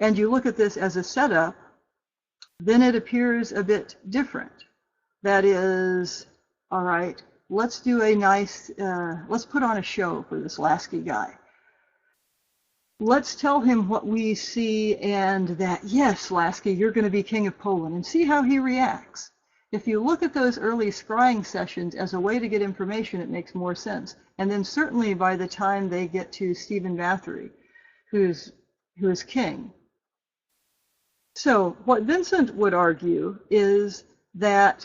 B: and you look at this as a setup, then it appears a bit different. That is, all right, let's do let's put on a show for this Laski guy. Let's tell him what we see, and that, yes, Laski, you're going to be king of Poland, and see how he reacts. If you look at those early scrying sessions as a way to get information, it makes more sense. And then certainly by the time they get to Stephen Bathory, who is king. So what Vincent would argue is that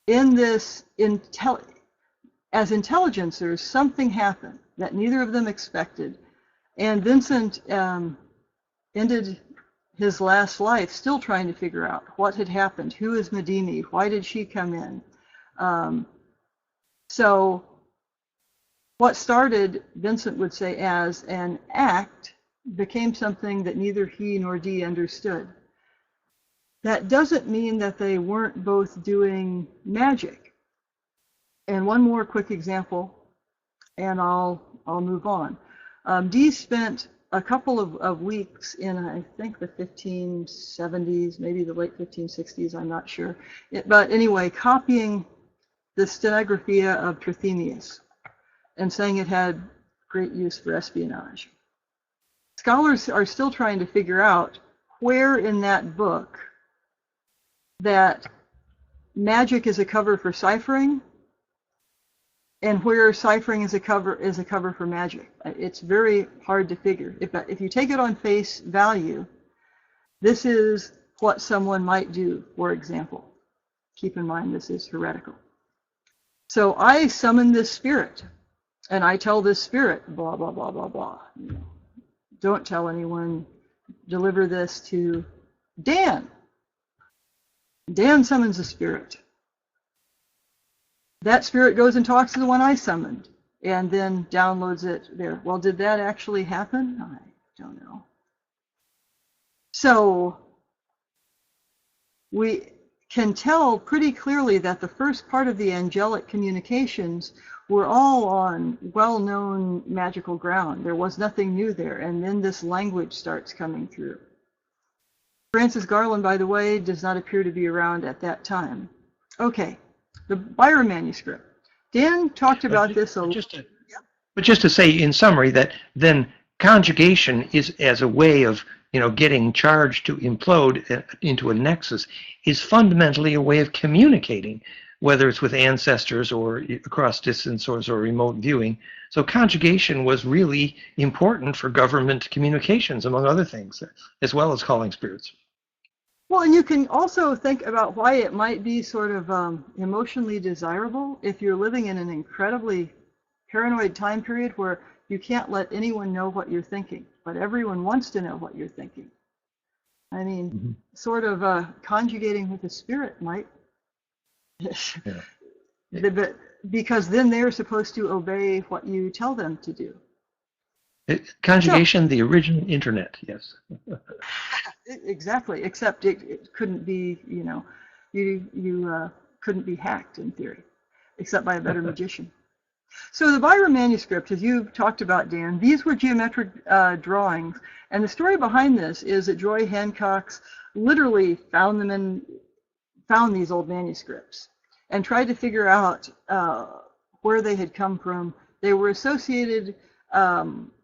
B: in this, as intelligencers, something happened that neither of them expected. And Vincent ended his last life still trying to figure out what had happened. Who is Madimi? Why did she come in? So what started, Vincent would say, as an act became something that neither he nor Dee understood. That doesn't mean that they weren't both doing magic. And one more quick example, and I'll move on. Dee spent a couple of weeks in, I think, the 1570s, maybe the late 1560s, I'm not sure. But anyway, copying the Stenographia of Trithemius and saying it had great use for espionage. Scholars are still trying to figure out where in that book that magic is a cover for ciphering and where ciphering is a cover for magic. It's very hard to figure. If you take it on face value, this is what someone might do, for example. Keep in mind this is heretical. So I summon this spirit, and I tell this spirit, blah, blah, blah, blah, blah. Don't tell anyone. Deliver this to Dan. Dan summons a spirit. That spirit goes and talks to the one I summoned, and then downloads it there. Well, did that actually happen? I don't know. So we can tell pretty clearly that the first part of the angelic communications were all on well-known magical ground. There was nothing new there, and then this language starts coming through. Francis Garland, by the way, does not appear to be around at that time. Okay, the Byram manuscript. Dan talked about this a little.
A: But just to say in summary that then conjugation is as a way of getting charge to implode into a nexus is fundamentally a way of communicating, whether it's with ancestors or across distance or remote viewing. So conjugation was really important for government communications, among other things, as well as calling spirits.
B: Well, and you can also think about why it might be sort of emotionally desirable if you're living in an incredibly paranoid time period where you can't let anyone know what you're thinking, but everyone wants to know what you're thinking. I mean, sort of conjugating with a spirit might, because then they're supposed to obey what you tell them to do.
A: Conjugation, the original internet, yes.
B: Exactly, except it couldn't be, you couldn't be hacked in theory, except by a better magician. So the Byram manuscript, as you talked about, Dan, these were geometric drawings, and the story behind this is that Joy Hancock's literally found these old manuscripts and tried to figure out where they had come from. They were associated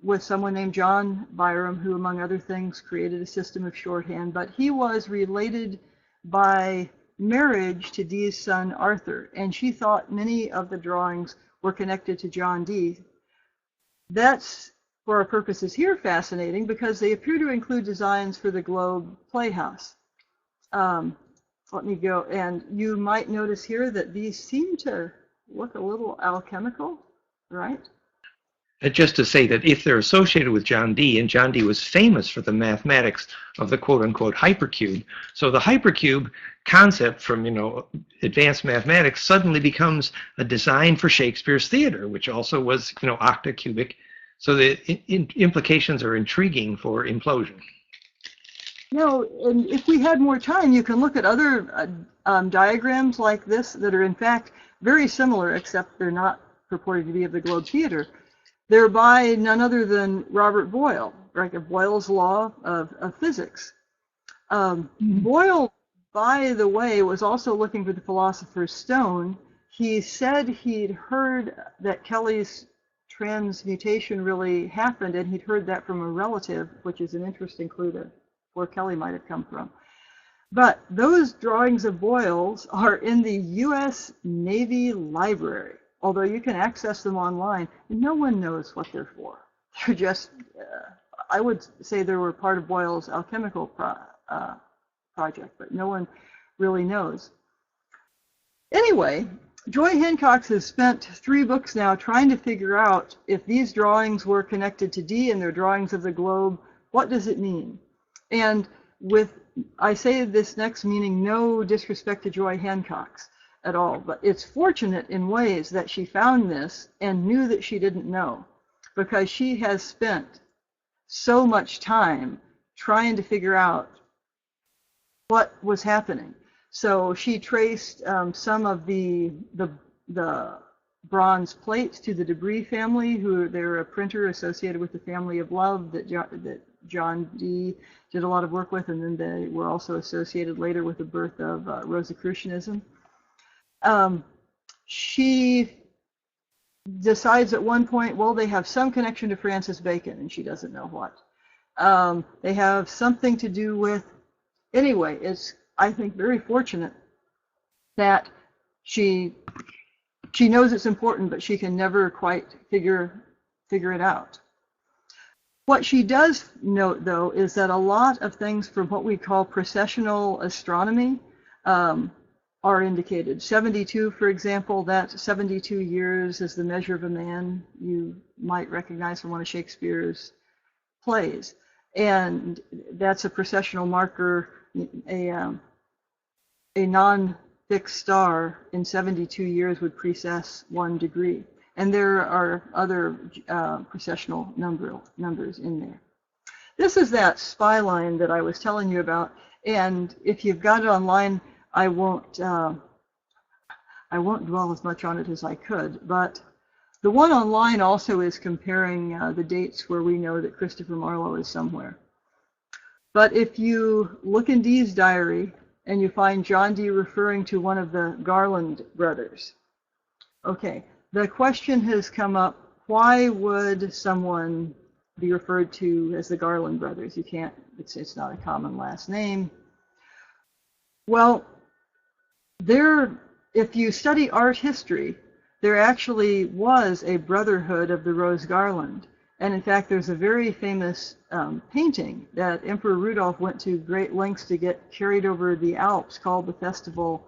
B: with someone named John Byram, who, among other things, created a system of shorthand, but he was related by marriage to Dee's son Arthur, and she thought many of the drawings were connected to John Dee. That's, for our purposes here, fascinating because they appear to include designs for the Globe Playhouse. Let me go, and you might notice here that these seem to look a little alchemical, right?
A: Just to say that if they're associated with John Dee, and John Dee was famous for the mathematics of the quote-unquote hypercube, so the hypercube concept from advanced mathematics suddenly becomes a design for Shakespeare's theater, which also was octacubic. So the implications are intriguing for implosion.
B: And if we had more time, you can look at other diagrams like this that are in fact very similar, except they're not purported to be of the Globe Theater. They're by none other than Robert Boyle, right? Boyle's law of physics. Boyle, by the way, was also looking for the Philosopher's Stone. He said he'd heard that Kelly's transmutation really happened, and he'd heard that from a relative, which is an interesting clue to where Kelly might have come from. But those drawings of Boyle's are in the U.S. Navy Library, although you can access them online, and no one knows what they're for. They're just, I would say they were part of Boyle's alchemical project, but no one really knows. Anyway, Joy Hancock has spent 3 books now trying to figure out if these drawings were connected to Dee and their drawings of the globe, what does it mean? And I say this next meaning no disrespect to Joy Hancock's at all, but it's fortunate in ways that she found this and knew that she didn't know, because she has spent so much time trying to figure out what was happening. So she traced some of the bronze plates to the Debris family, who they're a printer associated with the family of love that John Dee did a lot of work with, and then they were also associated later with the birth of Rosicrucianism. She decides at one point, well, they have some connection to Francis Bacon, and she doesn't know what. They have something to do with, anyway, it's, I think, very fortunate that she She knows it's important, but she can never quite figure it out. What she does note, though, is that a lot of things from what we call precessional astronomy are indicated. 72, for example, that 72 years is the measure of a man you might recognize from one of Shakespeare's plays. And that's a precessional marker, a non-fixed star in 72 years would precess 1 degree. And there are other precessional numbers in there. This is that spy line that I was telling you about. And if you've got it online, I won't dwell as much on it as I could. But the one online also is comparing the dates where we know that Christopher Marlowe is somewhere. But if you look in Dee's diary and you find John Dee referring to one of the Garland brothers, okay, the question has come up, why would someone be referred to as the Garland brothers? You can't, it's not a common last name. Well, if you study art history, there actually was a brotherhood of the Rose Garland. And in fact, there's a very famous painting that Emperor Rudolph went to great lengths to get carried over the Alps called the Festival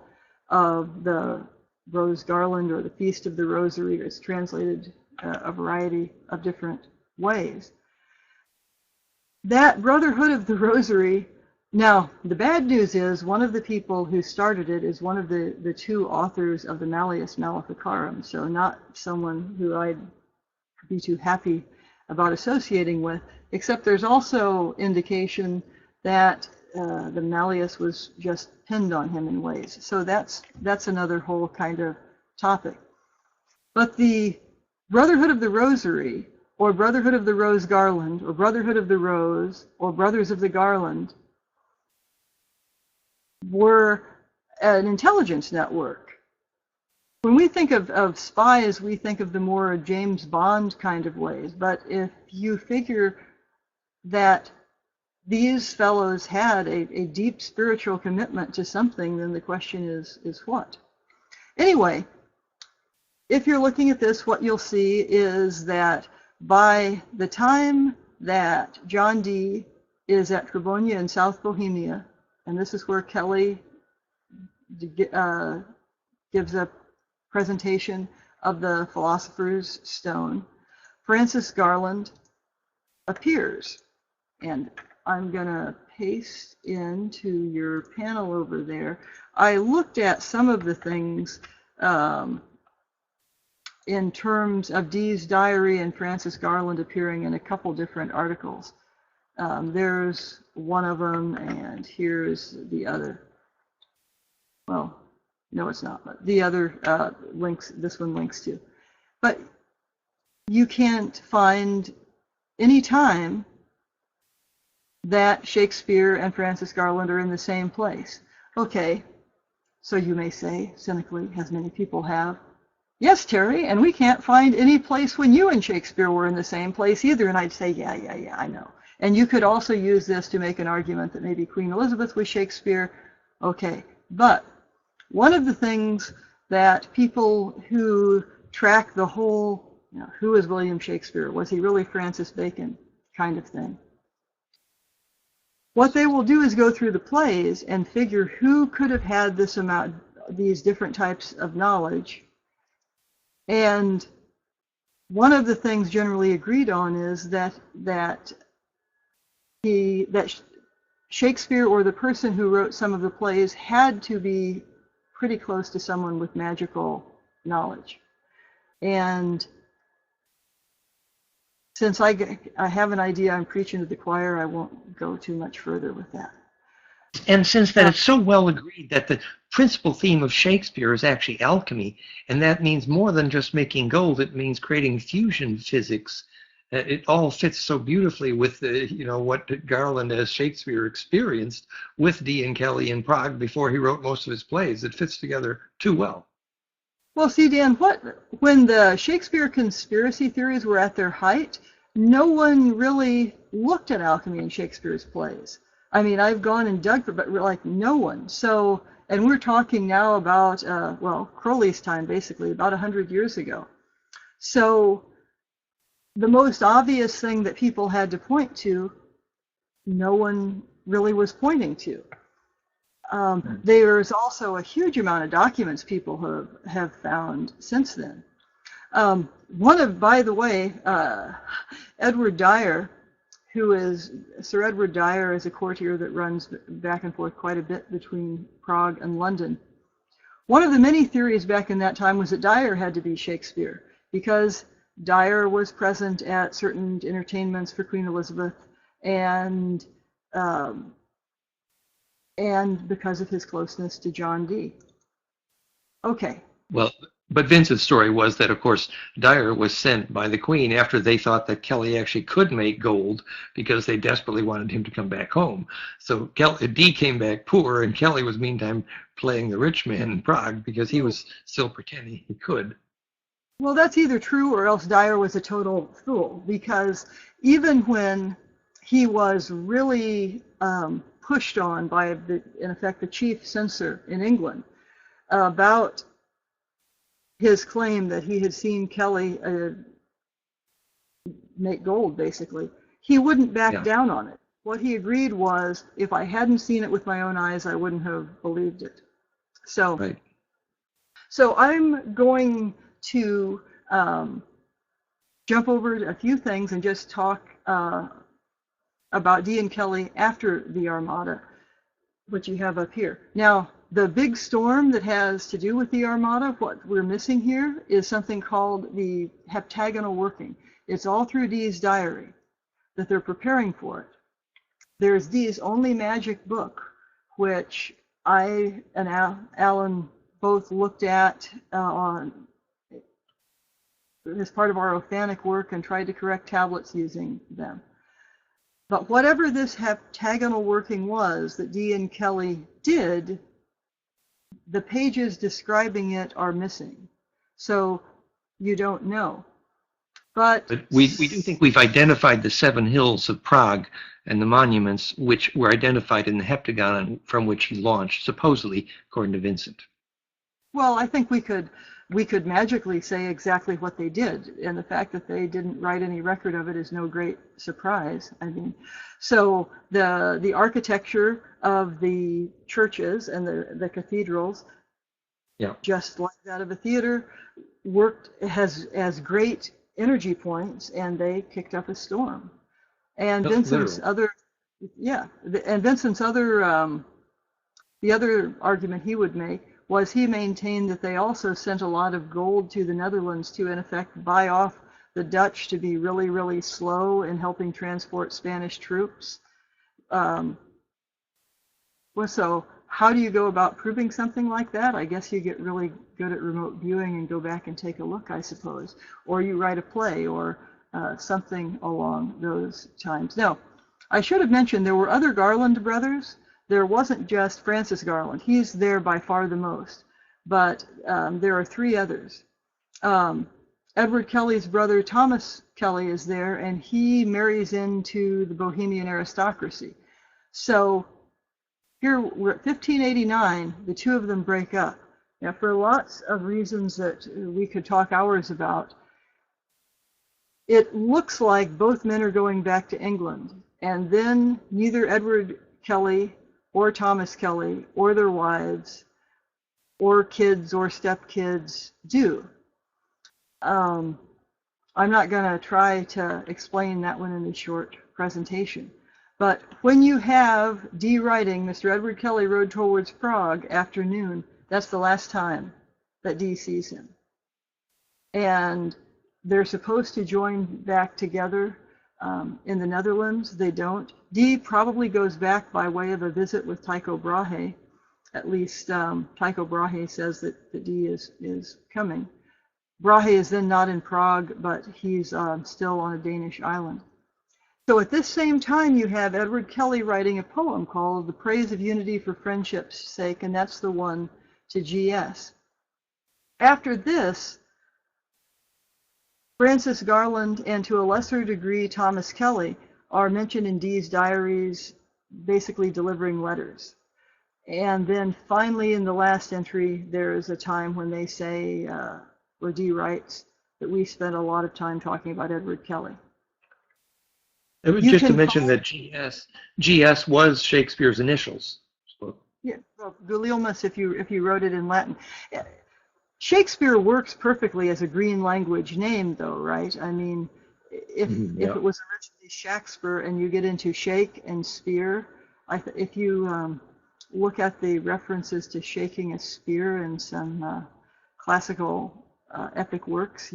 B: of the Rose Garland, or the Feast of the Rosary. It's translated a variety of different ways. That Brotherhood of the Rosary, now the bad news is one of the people who started it is one of the two authors of the Malleus Maleficarum, so not someone who I'd be too happy about associating with, except there's also indication that the Malleus was just pinned on him in ways. So that's another whole kind of topic. But the Brotherhood of the Rosary, or Brotherhood of the Rose Garland, or Brotherhood of the Rose, or Brothers of the Garland, were an intelligence network. When we think of spies, we think of the more James Bond kind of ways. But if you figure that these fellows had a deep spiritual commitment to something, then the question is what? Anyway, if you're looking at this, what you'll see is that by the time that John Dee is at Trebonia in South Bohemia, and this is where Kelly gives a presentation of the Philosopher's Stone, Francis Garland appears. And I'm going to paste into your panel over there. I looked at some of the things in terms of Dee's diary and Francis Garland appearing in a couple different articles. There's one of them, and here's the other. Well, no, it's not, but the other links, this one links to. But you can't find any time that Shakespeare and Francis Garland are in the same place. Okay, so you may say, cynically, as many people have, yes, Terry, and we can't find any place when you and Shakespeare were in the same place either. And I'd say, yeah, I know. And you could also use this to make an argument that maybe Queen Elizabeth was Shakespeare. Okay, but one of the things that people who track the whole, who is William Shakespeare? Was he really Francis Bacon kind of thing? What they will do is go through the plays and figure who could have had this amount, these different types of knowledge. And one of the things generally agreed on is that Shakespeare, or the person who wrote some of the plays, had to be pretty close to someone with magical knowledge. And since I have an idea I'm preaching to the choir, I won't go too much further with that.
A: And since that it's so well agreed that the principal theme of Shakespeare is actually alchemy, and that means more than just making gold, it means creating fusion physics. It all fits so beautifully with what Garland as Shakespeare experienced with Dee and Kelly in Prague before he wrote most of his plays. It fits together too well.
B: Well, see, Dan, when the Shakespeare conspiracy theories were at their height, no one really looked at alchemy in Shakespeare's plays. I mean, I've gone and dug for, but like no one. So And we're talking now about, well, Crowley's time, basically, about 100 years ago. So the most obvious thing that people had to point to, no one really was pointing to. There's also a huge amount of documents people have found since then. By the way, Edward Dyer, Sir Edward Dyer is a courtier that runs back and forth quite a bit between Prague and London. One of the many theories back in that time was that Dyer had to be Shakespeare, because Dyer was present at certain entertainments for Queen Elizabeth, and because of his closeness to John Dee. Okay.
A: Well, but Vincent's story was that, of course, Dyer was sent by the Queen after they thought that Kelly actually could make gold, because they desperately wanted him to come back home. So Dee came back poor, and Kelly was meantime playing the rich man in Prague because he was still pretending he could.
B: Well, that's either true or else Dyer was a total fool, because even when he was really pushed on by, in effect, the chief censor in England about his claim that he had seen Kelly make gold, basically, he wouldn't back down on it. What he agreed was, if I hadn't seen it with my own eyes, I wouldn't have believed it. So,
A: right.
B: So I'm going to jump over a few things and just talk about Dee and Kelly after the Armada, which you have up here. Now, the big storm that has to do with the Armada, what we're missing here, is something called the heptagonal working. It's all through Dee's diary that they're preparing for it. There's Dee's only magic book, which I and Alan both looked at as part of our Othanic work and tried to correct tablets using them. But whatever this heptagonal working was that Dee and Kelly did, the pages describing it are missing. So you don't know. But
A: we do think we've identified the 7 hills of Prague and the monuments which were identified in the heptagon from which he launched, supposedly, according to Vincent.
B: Well, I think we could magically say exactly what they did, and the fact that they didn't write any record of it is no great surprise. I mean, so the architecture of the churches and the cathedrals, just like that of a theater, has great energy points, and they kicked up a storm. And Vincent's other the other argument he would make was he maintained that they also sent a lot of gold to the Netherlands to, in effect, buy off the Dutch to be really, really slow in helping transport Spanish troops. So how do you go about proving something like that? I guess you get really good at remote viewing and go back and take a look, I suppose. Or you write a play or something along those times. Now, I should have mentioned there were other Garland brothers. There wasn't just Francis Garland. He's there by far the most. But there are 3 others. Edward Kelly's brother, Thomas Kelly, is there, and he marries into the Bohemian aristocracy. So here we're at 1589, the 2 of them break up. Now, for lots of reasons that we could talk hours about, it looks like both men are going back to England, and then neither Edward Kelly or Thomas Kelly or their wives or kids or stepkids do. I'm not going to try to explain that one in a short presentation. But when you have Dee writing, Mr. Edward Kelly rode towards Prague afternoon, that's the last time that Dee sees him. And they're supposed to join back together in the Netherlands. They don't. Dee probably goes back by way of a visit with Tycho Brahe. At least Tycho Brahe says that Dee is coming. Brahe is then not in Prague, but he's still on a Danish island. So at this same time, you have Edward Kelly writing a poem called The Praise of Unity for Friendship's Sake, and that's the one to G.S. After this, Francis Garland and to a lesser degree Thomas Kelly are mentioned in Dee's diaries, basically delivering letters. And then finally in the last entry, there is a time when they say, where Dee writes, that we spent a lot of time talking about Edward Kelly.
A: It was just to mention that GS was Shakespeare's initials. So.
B: Yeah, well, Gulielmus, if you wrote it in Latin. Shakespeare works perfectly as a green language name, though, right? I mean, if it was originally Shakespeare and you get into Shake and Spear, if you look at the references to shaking a spear in some classical epic works,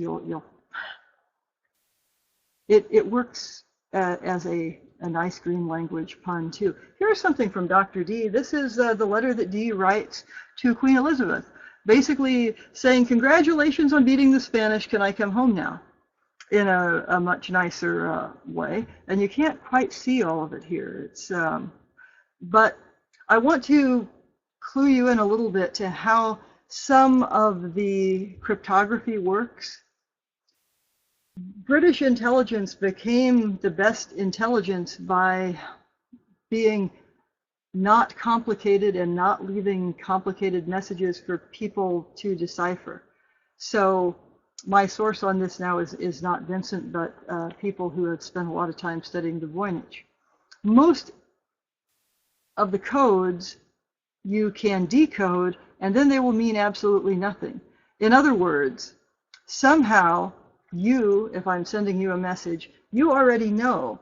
B: it works as a nice green language pun too. Here's something from Dr. Dee. This is the letter that Dee writes to Queen Elizabeth, basically saying, "Congratulations on beating the Spanish. Can I come home now?" In a much nicer way. And you can't quite see all of it here. It's but I want to clue you in a little bit to how some of the cryptography works. British intelligence became the best intelligence by being not complicated and not leaving complicated messages for people to decipher. So my source on this now is not Vincent, but people who have spent a lot of time studying the Voynich. Most of the codes you can decode, and then they will mean absolutely nothing. In other words, somehow you, if I'm sending you a message, you already know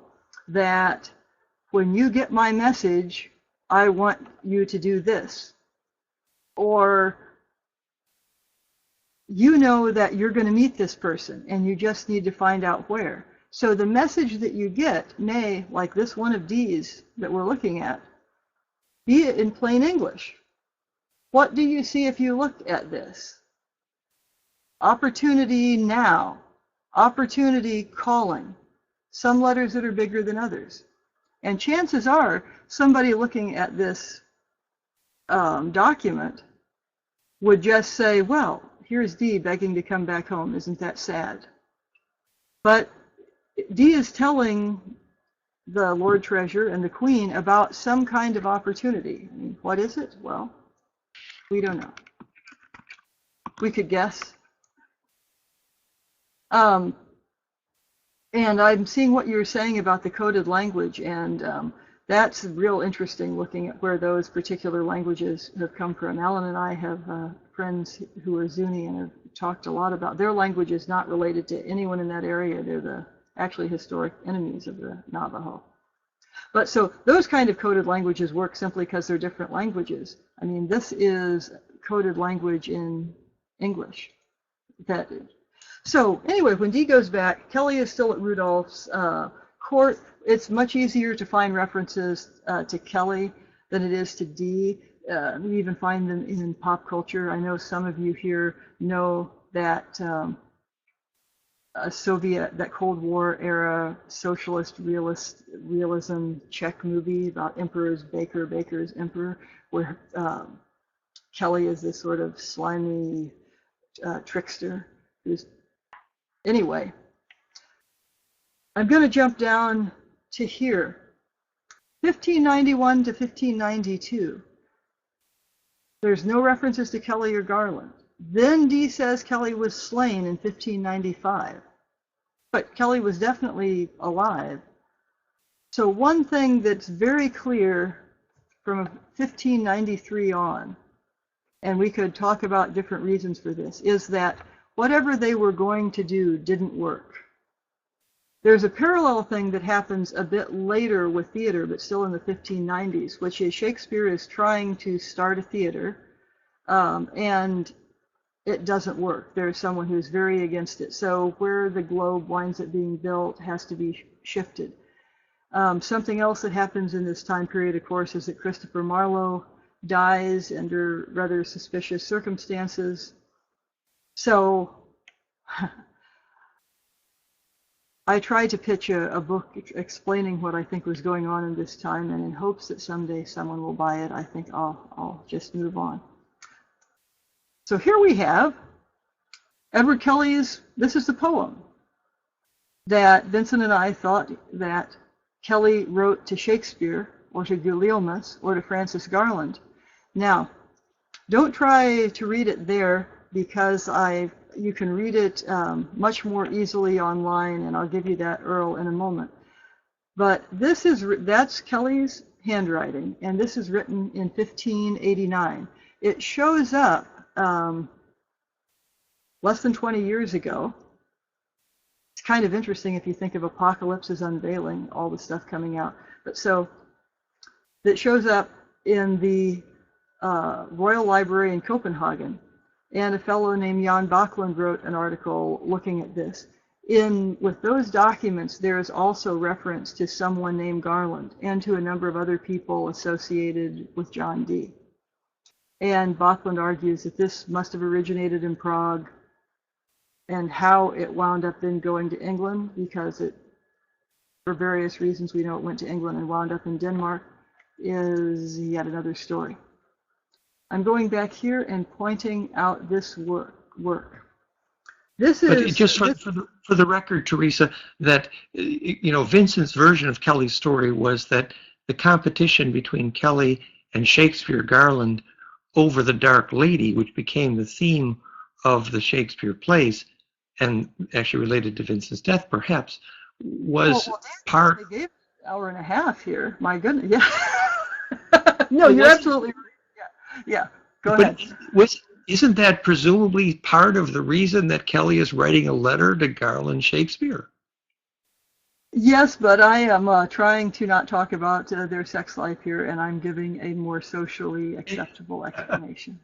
B: that when you get my message, I want you to do this. Or you know that you're going to meet this person and you just need to find out where. So the message that you get may, like this one of Dee's that we're looking at, be in plain English. What do you see if you look at this? Opportunity now. Opportunity calling. Some letters that are bigger than others. And chances are somebody looking at this document would just say, well, here's Dee begging to come back home. Isn't that sad? But Dee is telling the Lord Treasurer and the Queen about some kind of opportunity. I mean, what is it? Well, we don't know. We could guess. And I'm seeing what you're saying about the coded language, and that's real interesting, looking at where those particular languages have come from. Alan and I have friends who are Zuni and have talked a lot about their language is not related to anyone in that area. They're the actually historic enemies of the Navajo. But so those kind of coded languages work simply because they're different languages. I mean, this is coded language in English. So anyway, when Dee goes back, Kelly is still at Rudolph's court. It's much easier to find references to Kelly than it is to Dee. We even find them in pop culture. I know some of you here know that that Cold War era socialist realism Czech movie about Emperor's Baker, Baker's Emperor, where Kelly is this sort of slimy trickster who's. Anyway, I'm going to jump down to here, 1591 to 1592. There's no references to Kelly or Garland. Then Dee says Kelly was slain in 1595. But Kelly was definitely alive. So one thing that's very clear from 1593 on, and we could talk about different reasons for this, is that whatever they were going to do didn't work. There's a parallel thing that happens a bit later with theater, but still in the 1590s, which is Shakespeare is trying to start a theater, and it doesn't work. There's someone who's very against it. So where the Globe winds up being built has to be shifted. Something else that happens in this time period, of course, is that Christopher Marlowe dies under rather suspicious circumstances. So I tried to pitch a book explaining what I think was going on in this time, and in hopes that someday someone will buy it, I think I'll just move on. So here we have Edward Kelly's, this is the poem that Vincent and I thought that Kelly wrote to Shakespeare or to Gulielmus or to Francis Garland. Now, don't try to read it there, because you can read it much more easily online, and I'll give you that URL in a moment. But that's Kelly's handwriting, and this is written in 1589. It shows up less than 20 years ago. It's kind of interesting if you think of Apocalypse as unveiling, all the stuff coming out. But so it shows up in the Royal Library in Copenhagen, and a fellow named Jan Backlund wrote an article looking at this. With those documents, there is also reference to someone named Garland and to a number of other people associated with John Dee. And Backlund argues that this must have originated in Prague, and how it wound up then going to England, because for various reasons we know it went to England and wound up in Denmark, is yet another story. I'm going back here and pointing out this work. This is
A: but just for the record, Teresa, that Vincent's version of Kelly's story was that the competition between Kelly and Shakespeare Garland over the Dark Lady, which became the theme of the Shakespeare plays, and actually related to Vincent's death, perhaps, was part.
B: They gave an hour and a half here. My goodness, yeah. No, you're absolutely right. Yeah. Go ahead.
A: Isn't that presumably part of the reason that Kelly is writing a letter to Garland Shakespeare?
B: Yes, but I am trying to not talk about their sex life here, and I'm giving a more socially acceptable explanation.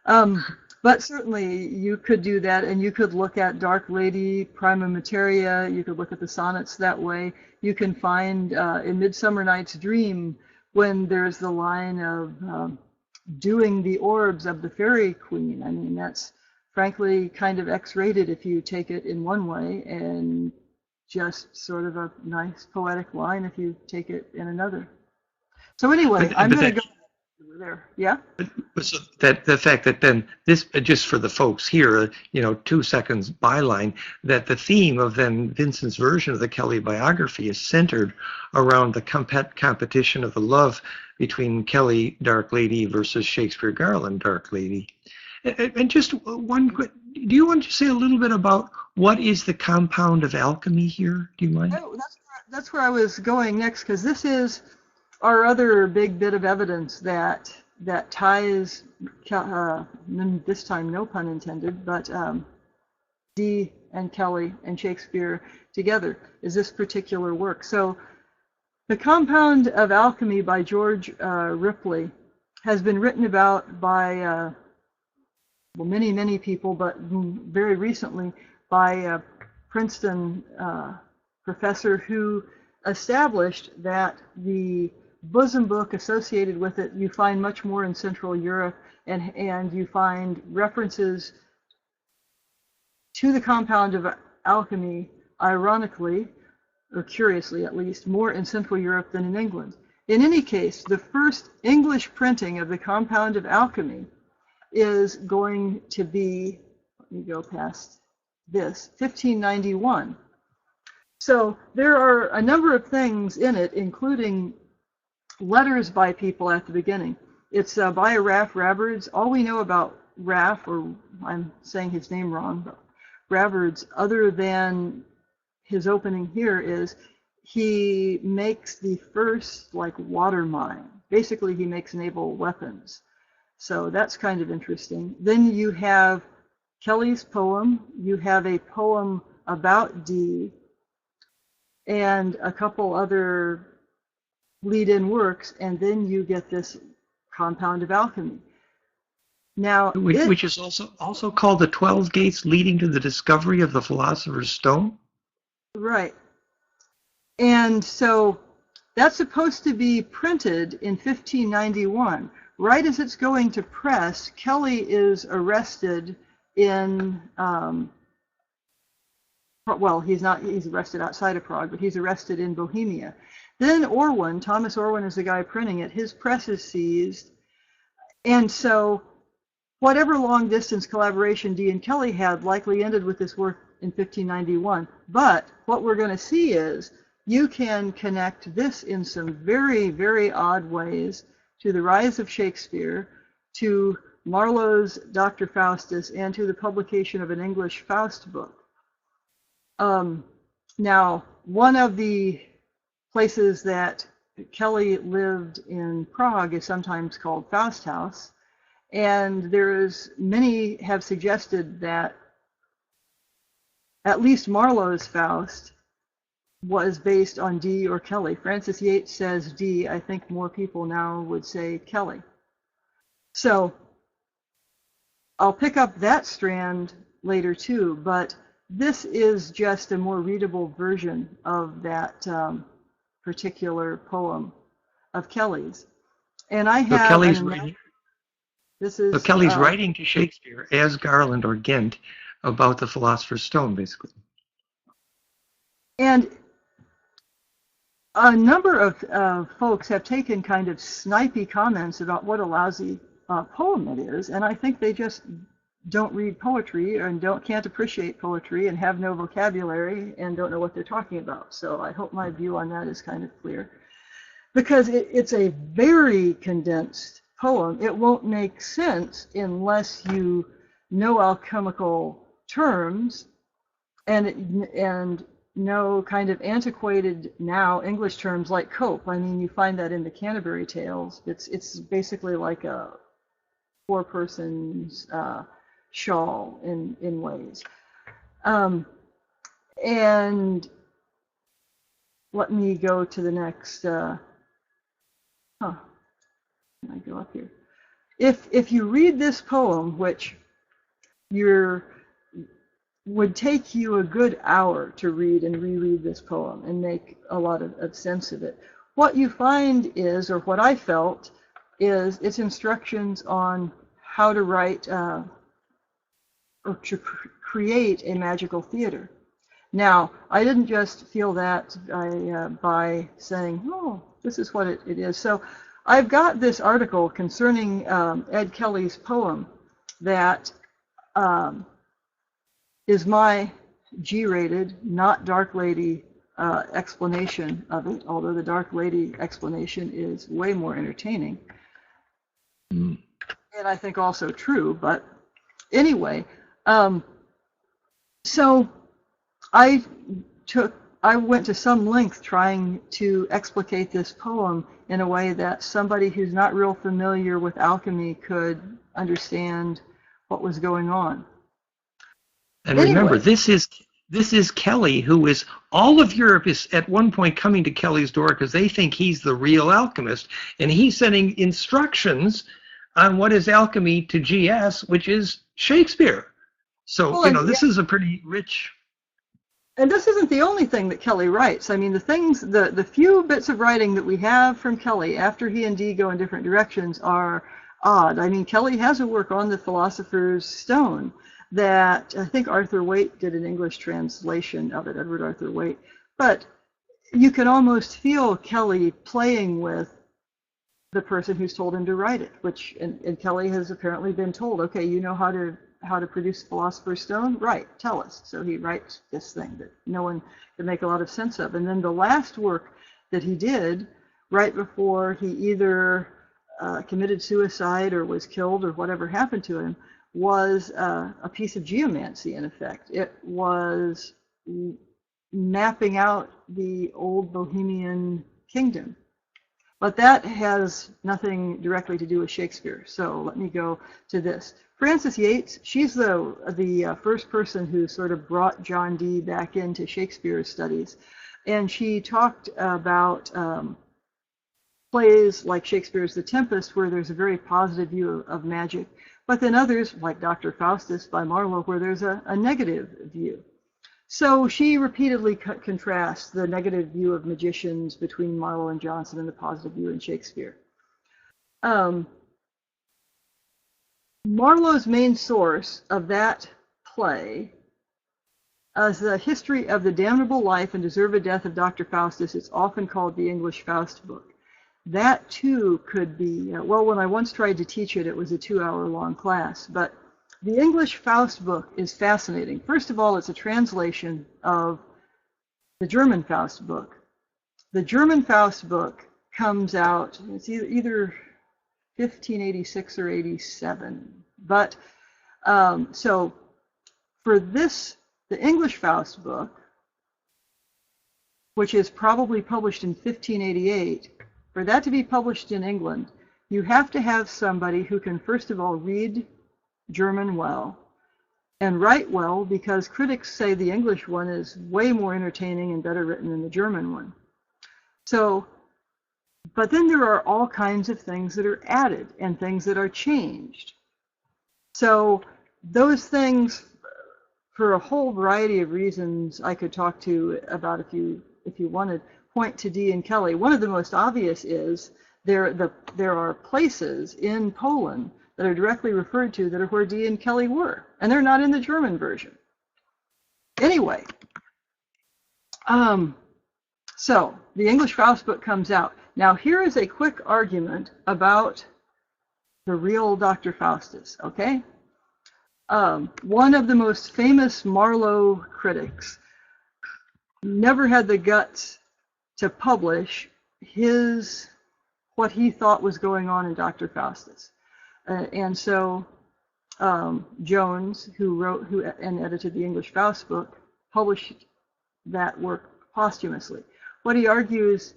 B: But certainly you could do that, and you could look at Dark Lady, Prima Materia, you could look at the sonnets that way. You can find in Midsummer Night's Dream, when there's the line of doing the orbs of the fairy queen. I mean, that's frankly kind of X-rated if you take it in one way, and just sort of a nice poetic line if you take it in another. So anyway, I'm going to go over there. Yeah?
A: So that the fact that then this, just for the folks here, 2 seconds byline, that the theme of then Vincent's version of the Kelly biography is centered around the competition of the love between Kelly Dark Lady versus Shakespeare Garland Dark Lady. And just one quick, do you want to say a little bit about what is the compound of alchemy here? Do you mind?
B: Oh, that's where I was going next, because this is our other big bit of evidence that ties, this time no pun intended, but Dee and Kelly and Shakespeare together, is this particular work. So The Compound of Alchemy by George Ripley has been written about by many, many people, but very recently by a Princeton professor who established that the bosom book associated with it you find much more in Central Europe, and you find references to the Compound of Alchemy, ironically, or curiously at least, more in Central Europe than in England. In any case, the first English printing of the Compound of Alchemy is going to be, let me go past this, 1591. So there are a number of things in it, including letters by people at the beginning. It's by Raff Rabards. All we know about Raff, or I'm saying his name wrong, but Rabards, other than his opening here, is he makes the first water mine. Basically, he makes naval weapons. So that's kind of interesting. Then you have Kelly's poem. You have a poem about Dee, and a couple other lead-in works, and then you get this Compound of Alchemy. Now,
A: which is also called the 12 Gates Leading to the Discovery of the Philosopher's Stone.
B: Right. And so that's supposed to be printed in 1591. Right as it's going to press, Kelly is arrested in, he's arrested outside of Prague, but he's arrested in Bohemia. Then Thomas Orwin is the guy printing it, his press is seized. And so whatever long distance collaboration Dee and Kelly had likely ended with this work in 1591. But what we're going to see is you can connect this in some very, very odd ways to the rise of Shakespeare, to Marlowe's Dr. Faustus, and to the publication of an English Faust book. Now, one of the places that Kelly lived in Prague is sometimes called Faust House, and many have suggested that at least Marlowe's Faust was based on Dee or Kelly. Francis Yates says Dee. I think more people now would say Kelly. So I'll pick up that strand later too, but this is just a more readable version of that particular poem of Kelly's. And I have
A: Kelly's writing.
B: This is
A: so Kelly's writing to Shakespeare as Garland or Ghent about the Philosopher's Stone, basically.
B: And a number of folks have taken kind of snipey comments about what a lousy poem it is, and I think they just don't read poetry and can't appreciate poetry and have no vocabulary and don't know what they're talking about. So I hope my view on that is kind of clear. Because it's a very condensed poem. It won't make sense unless you know alchemical terms and know kind of antiquated now English terms like cope. I mean, you find that in the Canterbury Tales. It's basically like a four-person's shawl in ways. And let me go to the next. I go up here. If you read this poem, which would take you a good hour to read and reread this poem and make a lot of sense of it, what you find is, or what I felt, is its instructions on how to write or to create a magical theater. Now, I didn't just feel that by saying, oh, this is what it is. So I've got this article concerning Ed Kelly's poem that is my G-rated, not Dark Lady explanation of it, although the Dark Lady explanation is way more entertaining. And I think also true, but anyway, so I went to some length trying to explicate this poem in a way that somebody who's not real familiar with alchemy could understand what was going on.
A: And remember, this is Kelly, who is, all of Europe is at one point coming to Kelly's door because they think he's the real alchemist, and he's sending instructions on what is alchemy to GS, which is Shakespeare. So, this is a pretty rich.
B: And this isn't the only thing that Kelly writes. I mean, the few bits of writing that we have from Kelly after he and Dee go in different directions are odd. I mean, Kelly has a work on the Philosopher's Stone that I think Arthur Waite did an English translation of it, Edward Arthur Waite. But you can almost feel Kelly playing with the person who's told him to write it, and Kelly has apparently been told, okay, you know how to produce Philosopher's Stone? Right, tell us. So he writes this thing that no one can make a lot of sense of. And then the last work that he did, right before he either committed suicide or was killed or whatever happened to him, was a piece of geomancy, in effect. It was mapping out the old Bohemian kingdom. But that has nothing directly to do with Shakespeare. So let me go to this. Frances Yates, she's the first person who sort of brought John Dee back into Shakespeare studies. And she talked about plays like Shakespeare's The Tempest, where there's a very positive view of magic, but then others, like Dr. Faustus by Marlowe, where there's a negative view. So she repeatedly contrasts the negative view of magicians between Marlowe and Johnson and the positive view in Shakespeare. Marlowe's main source of that play is the history of the damnable life and deserved death of Dr. Faustus. It's often called the English Faust book. That too could be, well, when I once tried to teach it, it was a 2-hour-long class, but the English Faust book is fascinating. First of all, it's a translation of the German Faust book. The German Faust book comes out, it's either 1586 or 87. But so for this, the English Faust book, which is probably published in 1588, for that to be published in England, you have to have somebody who can, first of all, read German well and write well, because critics say the English one is way more entertaining and better written than the German one. So, but then there are all kinds of things that are added and things that are changed. So those things, for a whole variety of reasons I could talk to about if you wanted, point to Dee and Kelly. One of the most obvious is there are places in Poland that are directly referred to that are where Dee and Kelly were, and they're not in the German version. Anyway, so the English Faust book comes out. Now here is a quick argument about the real Dr. Faustus, okay? One of the most famous Marlowe critics never had the guts to publish what he thought was going on in Dr. Faustus. And so Jones, who wrote and edited the English Faust book, published that work posthumously. What he argues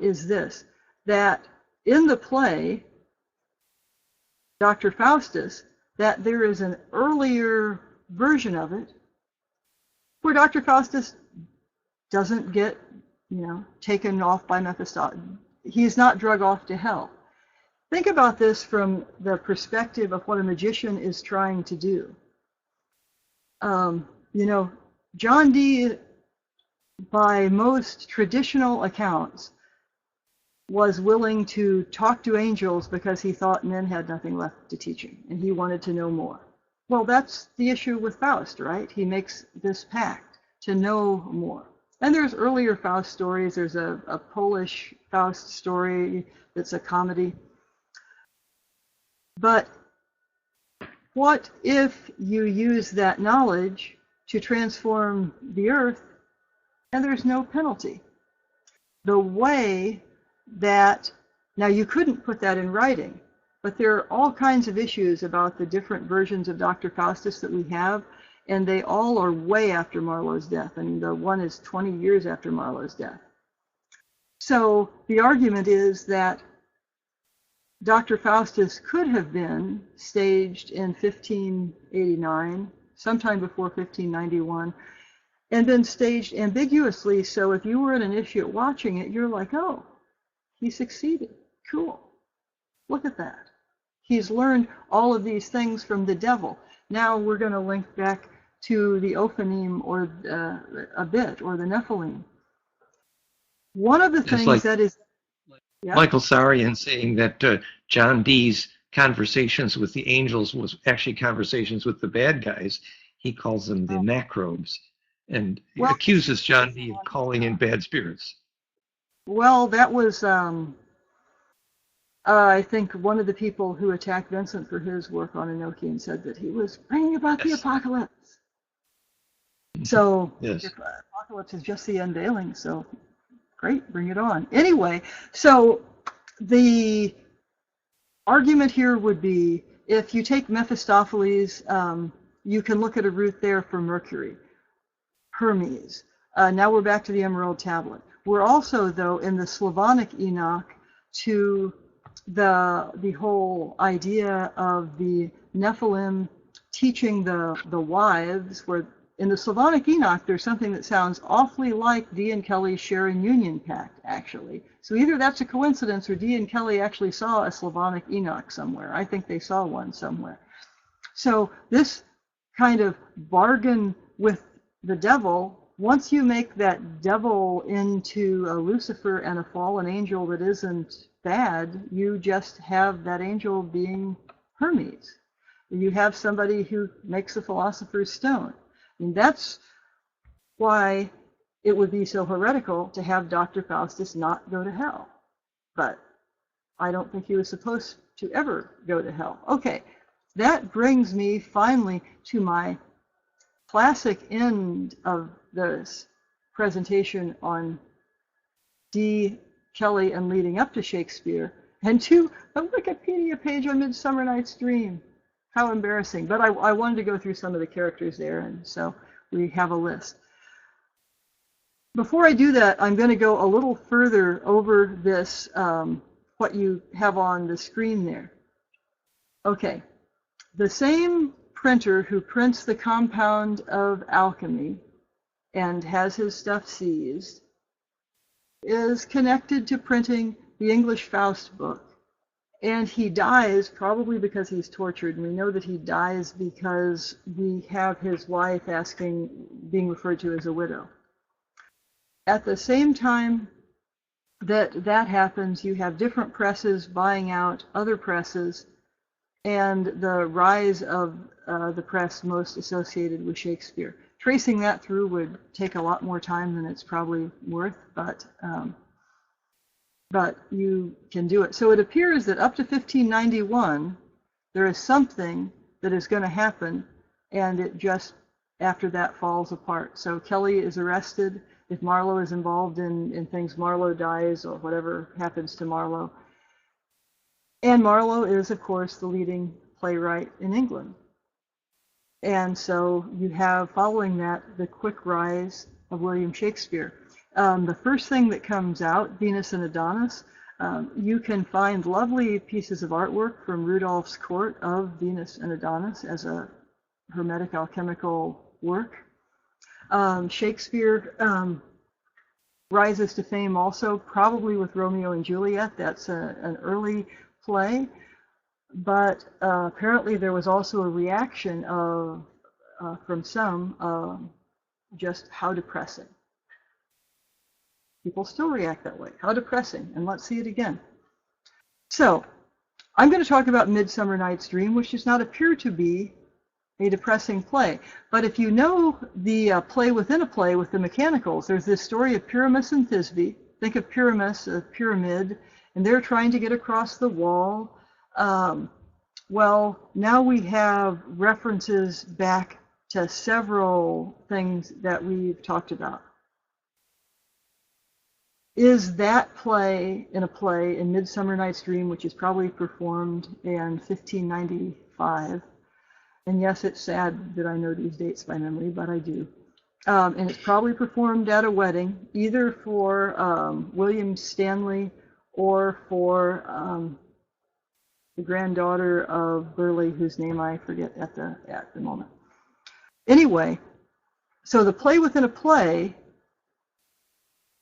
B: is this, that in the play, Dr. Faustus, that there is an earlier version of it where Dr. Faustus doesn't get, taken off by Mephistopheles. He's not drug off to hell. Think about this from the perspective of what a magician is trying to do. John Dee, by most traditional accounts, was willing to talk to angels because he thought men had nothing left to teach him, and he wanted to know more. Well, that's the issue with Faust, right? He makes this pact to know more. And there's earlier Faust stories. There's a Polish Faust story that's a comedy. But what if you use that knowledge to transform the earth and there's no penalty? The way that, now you couldn't put that in writing, but there are all kinds of issues about the different versions of Dr. Faustus that we have, and they all are way after Marlowe's death. I mean, the one is 20 years after Marlowe's death. So the argument is that Dr. Faustus could have been staged in 1589, sometime before 1591, and been staged ambiguously, so if you were an initiate watching it, you're like, oh, he succeeded. Cool. Look at that. He's learned all of these things from the devil. Now we're going to link back to the Ophanim or a bit, or the Nephilim. One of the things that is... Yeah?
A: Michael Sarian saying that John Dee's conversations with the angels was actually conversations with the bad guys. He calls them the macrobes, and accuses John Dee of calling in bad spirits.
B: Well, that was, I think, one of the people who attacked Vincent for his work on Enochian said that he was bringing about the apocalypse. So, if apocalypse is just the unveiling, so great, bring it on. Anyway, so the argument here would be, if you take Mephistopheles, you can look at a root there for Mercury, Hermes. Now we're back to the Emerald Tablet. We're also, though, in the Slavonic Enoch to the whole idea of the Nephilim teaching the wives, where in the Slavonic Enoch there's something that sounds awfully like Dee and Kelly's Sharing Union Pact, actually. So either that's a coincidence or Dee and Kelly actually saw a Slavonic Enoch somewhere. I think they saw one somewhere. So this kind of bargain with the devil, once you make that devil into a Lucifer and a fallen angel that isn't bad, you just have that angel being Hermes. You have somebody who makes the Philosopher's Stone. I mean, that's why it would be so heretical to have Dr. Faustus not go to hell. But I don't think he was supposed to ever go to hell. Okay, that brings me finally to my classic end of this presentation on Dee, Kelly, and leading up to Shakespeare. And two, a Wikipedia page on Midsummer Night's Dream. How embarrassing. But I wanted to go through some of the characters there, and so we have a list. Before I do that, I'm going to go a little further over this, what you have on the screen there. Okay, the same printer who prints the Compound of Alchemy and has his stuff seized is connected to printing the English Faust book. And he dies probably because he's tortured. And we know that he dies because we have his wife being referred to as a widow. At the same time that that happens, you have different presses buying out other presses, and the rise of the press most associated with Shakespeare. Tracing that through would take a lot more time than it's probably worth, but you can do it. So it appears that up to 1591, there is something that is going to happen, and it just after that falls apart. So Kelly is arrested. If Marlowe is involved in things, Marlowe dies or whatever happens to Marlowe. And Marlowe is, of course, the leading playwright in England. And so you have, following that, the quick rise of William Shakespeare. The first thing that comes out, Venus and Adonis, you can find lovely pieces of artwork from Rudolph's court of Venus and Adonis as a Hermetic alchemical work. Shakespeare rises to fame also, probably with Romeo and Juliet. That's an early play. But apparently there was also a reaction from some, just how depressing. People still react that way. How depressing. And let's see it again. So I'm going to talk about Midsummer Night's Dream, which does not appear to be a depressing play. But if you know the play within a play with the mechanicals, there's this story of Pyramus and Thisbe. Think of Pyramus, a pyramid, and they're trying to get across the wall. Well, now we have references back to several things that we've talked about. Is that play in Midsummer Night's Dream, which is probably performed in 1595? And yes, it's sad that I know these dates by memory, but I do. And it's probably performed at a wedding, either for William Stanley or for the granddaughter of Burleigh, whose name I forget at the moment. Anyway, so the play within a play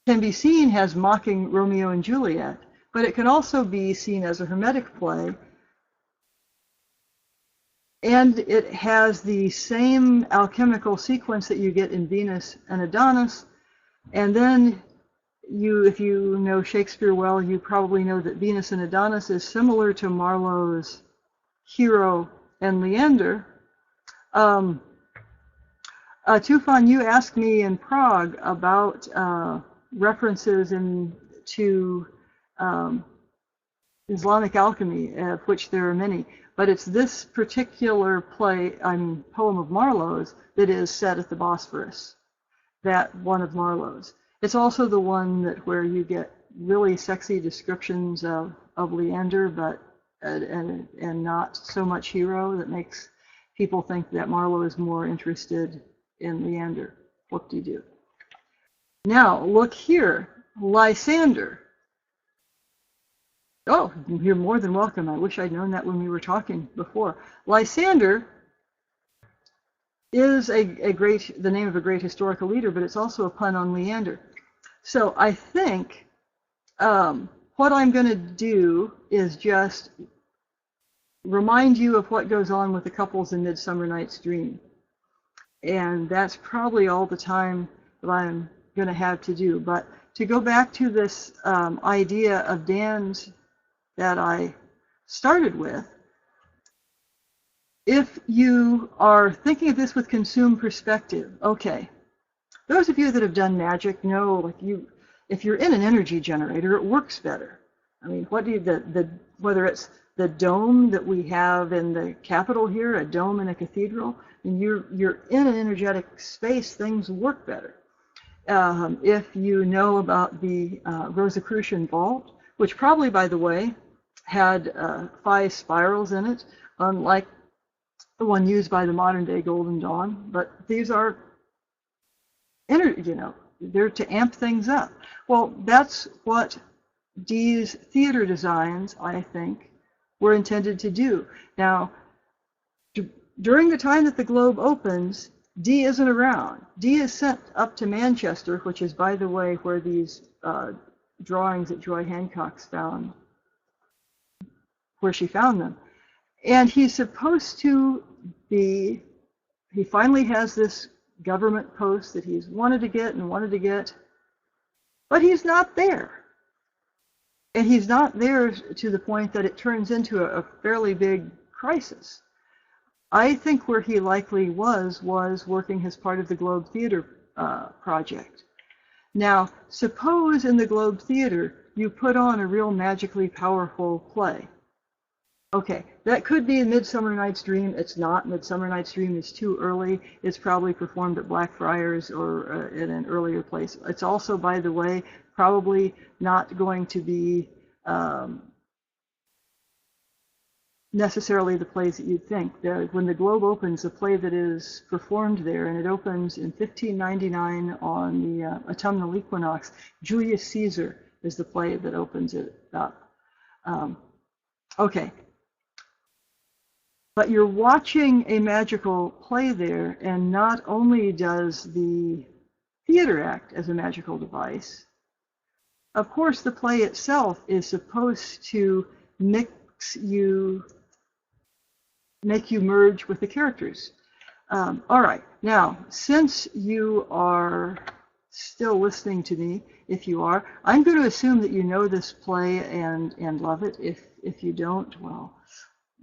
B: can be seen as mocking Romeo and Juliet, but it can also be seen as a Hermetic play. And it has the same alchemical sequence that you get in Venus and Adonis. And then if you know Shakespeare well, you probably know that Venus and Adonis is similar to Marlowe's Hero and Leander. Tufan, you asked me in Prague about references to Islamic alchemy, of which there are many. But it's this particular poem of Marlowe's that is set at the Bosphorus, that one of Marlowe's. It's also the one where you get really sexy descriptions of Leander, but and not so much Hero, that makes people think that Marlowe is more interested in Leander. Whoop-de-doo. Now, look here, Lysander. Oh, you're more than welcome. I wish I'd known that when we were talking before. Lysander is the name of a great historical leader, but it's also a pun on Leander. So I think what I'm going to do is just remind you of what goes on with the couples in Midsummer Night's Dream. And that's probably all the time that I'm going to have to do. But to go back to this idea of Dan's that I started with, if you are thinking of this with consumed perspective, okay, those of you that have done magic know, if you're in an energy generator, it works better. I mean, whether it's the dome that we have in the Capitol here, a dome in a cathedral, and you're in an energetic space, things work better. If you know about the Rosicrucian vault, which probably, by the way, had 5 spirals in it, unlike the one used by the modern day Golden Dawn. But these are, they're to amp things up. Well, that's what Dee's theater designs, I think, were intended to do. Now, during the time that the globe opens, Dee isn't around. Dee is sent up to Manchester, which is, by the way, where these drawings that Joy Hancock's found, where she found them. And he's supposed to be, he finally has this government post that he's wanted to get, but he's not there. And he's not there to the point that it turns into a fairly big crisis. I think where he likely was working as part of the Globe Theater project. Now, suppose in the Globe Theater you put on a real magically powerful play. Okay, that could be Midsummer Night's Dream. It's not. Midsummer Night's Dream is too early. It's probably performed at Blackfriars or in an earlier place. It's also, by the way, probably not going to be necessarily the plays that you'd think. When the Globe opens, the play that is performed there, and it opens in 1599 on the autumnal equinox, Julius Caesar is the play that opens it up. Okay. But you're watching a magical play there, and not only does the theater act as a magical device, of course the play itself is supposed to make you merge with the characters. All right, now, since you are still listening to me, if you are, I'm going to assume that you know this play and love it. If you don't, well,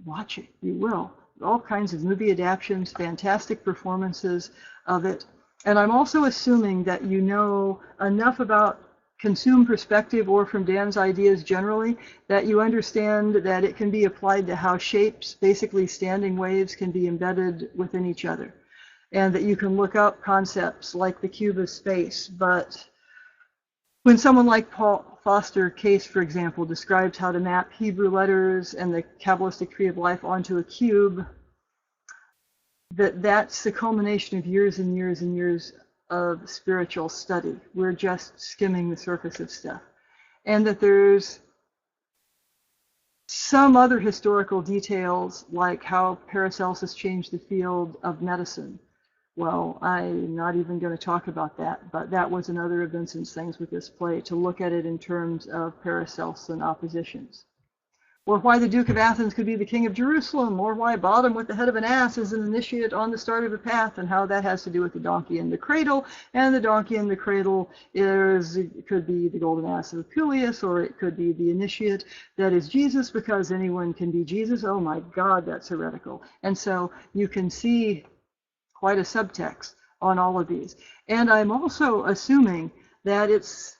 B: watch it. You will. All kinds of movie adaptations, fantastic performances of it. And I'm also assuming that you know enough about consume perspective, or from Dan's ideas generally, that you understand that it can be applied to how shapes, basically standing waves, can be embedded within each other. And that you can look up concepts like the cube of space. But when someone like Paul Foster Case, for example, describes how to map Hebrew letters and the Kabbalistic tree of life onto a cube, that's the culmination of years and years and years of spiritual study. We're just skimming the surface of stuff. And that there's some other historical details, like how Paracelsus changed the field of medicine. Well, I'm not even going to talk about that, but that was another of Vincent's things with this play, to look at it in terms of Paracelsian oppositions. Or why the Duke of Athens could be the king of Jerusalem, or why Bottom with the head of an ass is an initiate on the start of a path, and how that has to do with the donkey in the cradle. And the donkey in the cradle could be the golden ass of Peleus, or it could be the initiate that is Jesus, because anyone can be Jesus. Oh my God, that's heretical. And so you can see quite a subtext on all of these. And I'm also assuming that it's,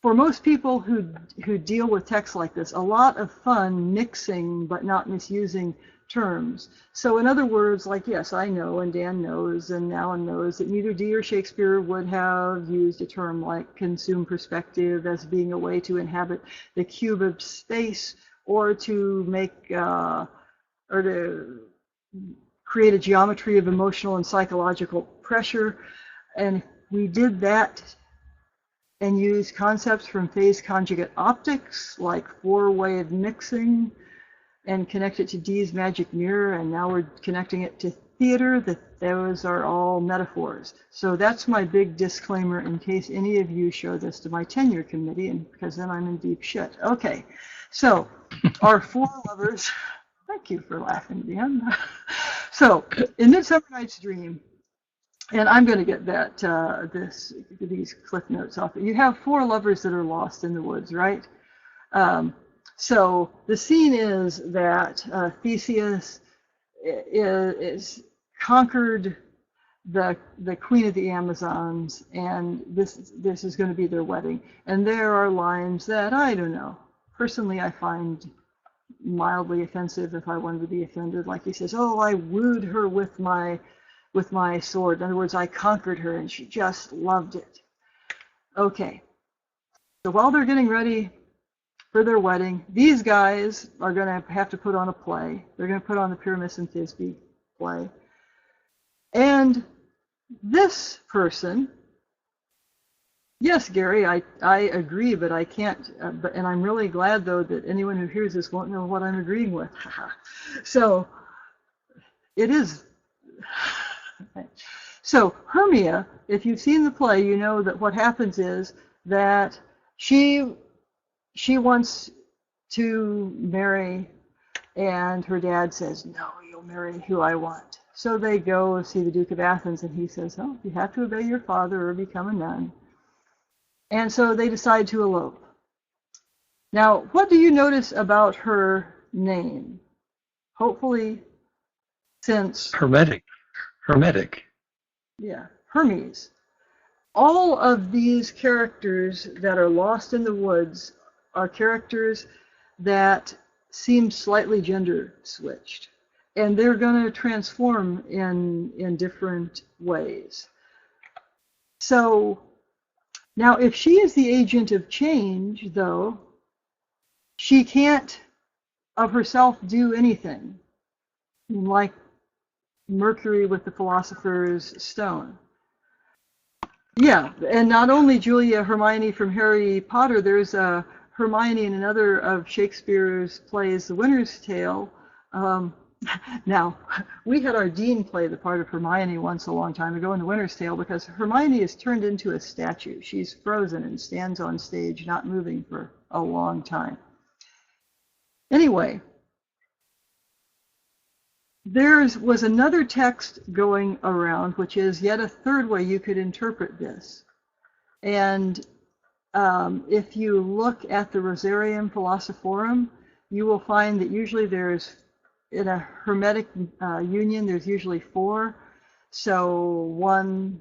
B: for most people who deal with text like this, a lot of fun mixing but not misusing terms. So in other words, like, yes, I know, and Dan knows, and Alan knows, that neither Dee or Shakespeare would have used a term like consume perspective as being a way to inhabit the cube of space, or to make, or to create a geometry of emotional and psychological pressure. And if we did that and use concepts from phase conjugate optics, like four-wave mixing, and connect it to Dee's magic mirror, and now we're connecting it to theater, that those are all metaphors. So that's my big disclaimer in case any of you show this to my tenure committee, and because then I'm in deep shit. Okay, so our four lovers, thank you for laughing, Dan. So in Midsummer Night's Dream, and I'm going to get these cliff notes off. You have four lovers that are lost in the woods, right? So the scene is that Theseus is conquered the queen of the Amazons, and this is going to be their wedding. And there are lines that, I don't know, personally I find mildly offensive if I wanted to be offended. Like he says, oh, I wooed her with my sword. In other words, I conquered her and she just loved it. Okay. So while they're getting ready for their wedding. These guys are going to have to put on a play. They're going to put on the Pyramus and Thisbe play. And this person, yes, Gary, I agree, but I can't, and I'm really glad, though, that anyone who hears this won't know what I'm agreeing with. So it is. So Hermia, if you've seen the play, you know that what happens is that she wants to marry, and her dad says, no, you'll marry who I want. So they go see the Duke of Athens, and he says, oh, you have to obey your father or become a nun. And so they decide to elope. Now, what do you notice about her name? Hopefully, since...
A: Hermetic.
B: Yeah, Hermes. All of these characters that are lost in the woods are characters that seem slightly gender switched. And they're going to transform in different ways. So now if she is the agent of change, though, she can't of herself do anything. Like Mercury with the Philosopher's Stone. Yeah, and not only Julia Hermione from Harry Potter, there's a Hermione in another of Shakespeare's plays, The Winter's Tale. Now, we had our dean play the part of Hermione once a long time ago in The Winter's Tale because Hermione is turned into a statue. She's frozen and stands on stage, not moving for a long time. Anyway, there was another text going around, which is yet a third way you could interpret this. And if you look at the Rosarium Philosophorum, you will find that usually there's, in a Hermetic union, there's usually 4. So one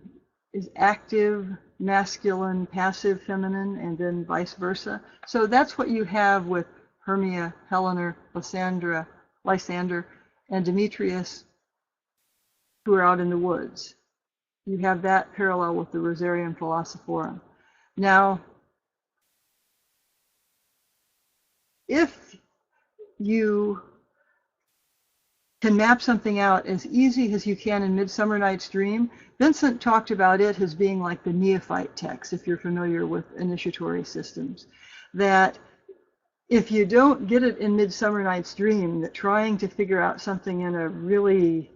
B: is active, masculine, passive, feminine, and then vice versa. So that's what you have with Hermia, Helena, Lysander, and Demetrius, who are out in the woods. You have that parallel with the Rosarium Philosophorum. Now, if you can map something out as easy as you can in Midsummer Night's Dream, Vincent talked about it as being like the neophyte text, if you're familiar with initiatory systems. That if you don't get it in Midsummer Night's Dream, that trying to figure out something in a really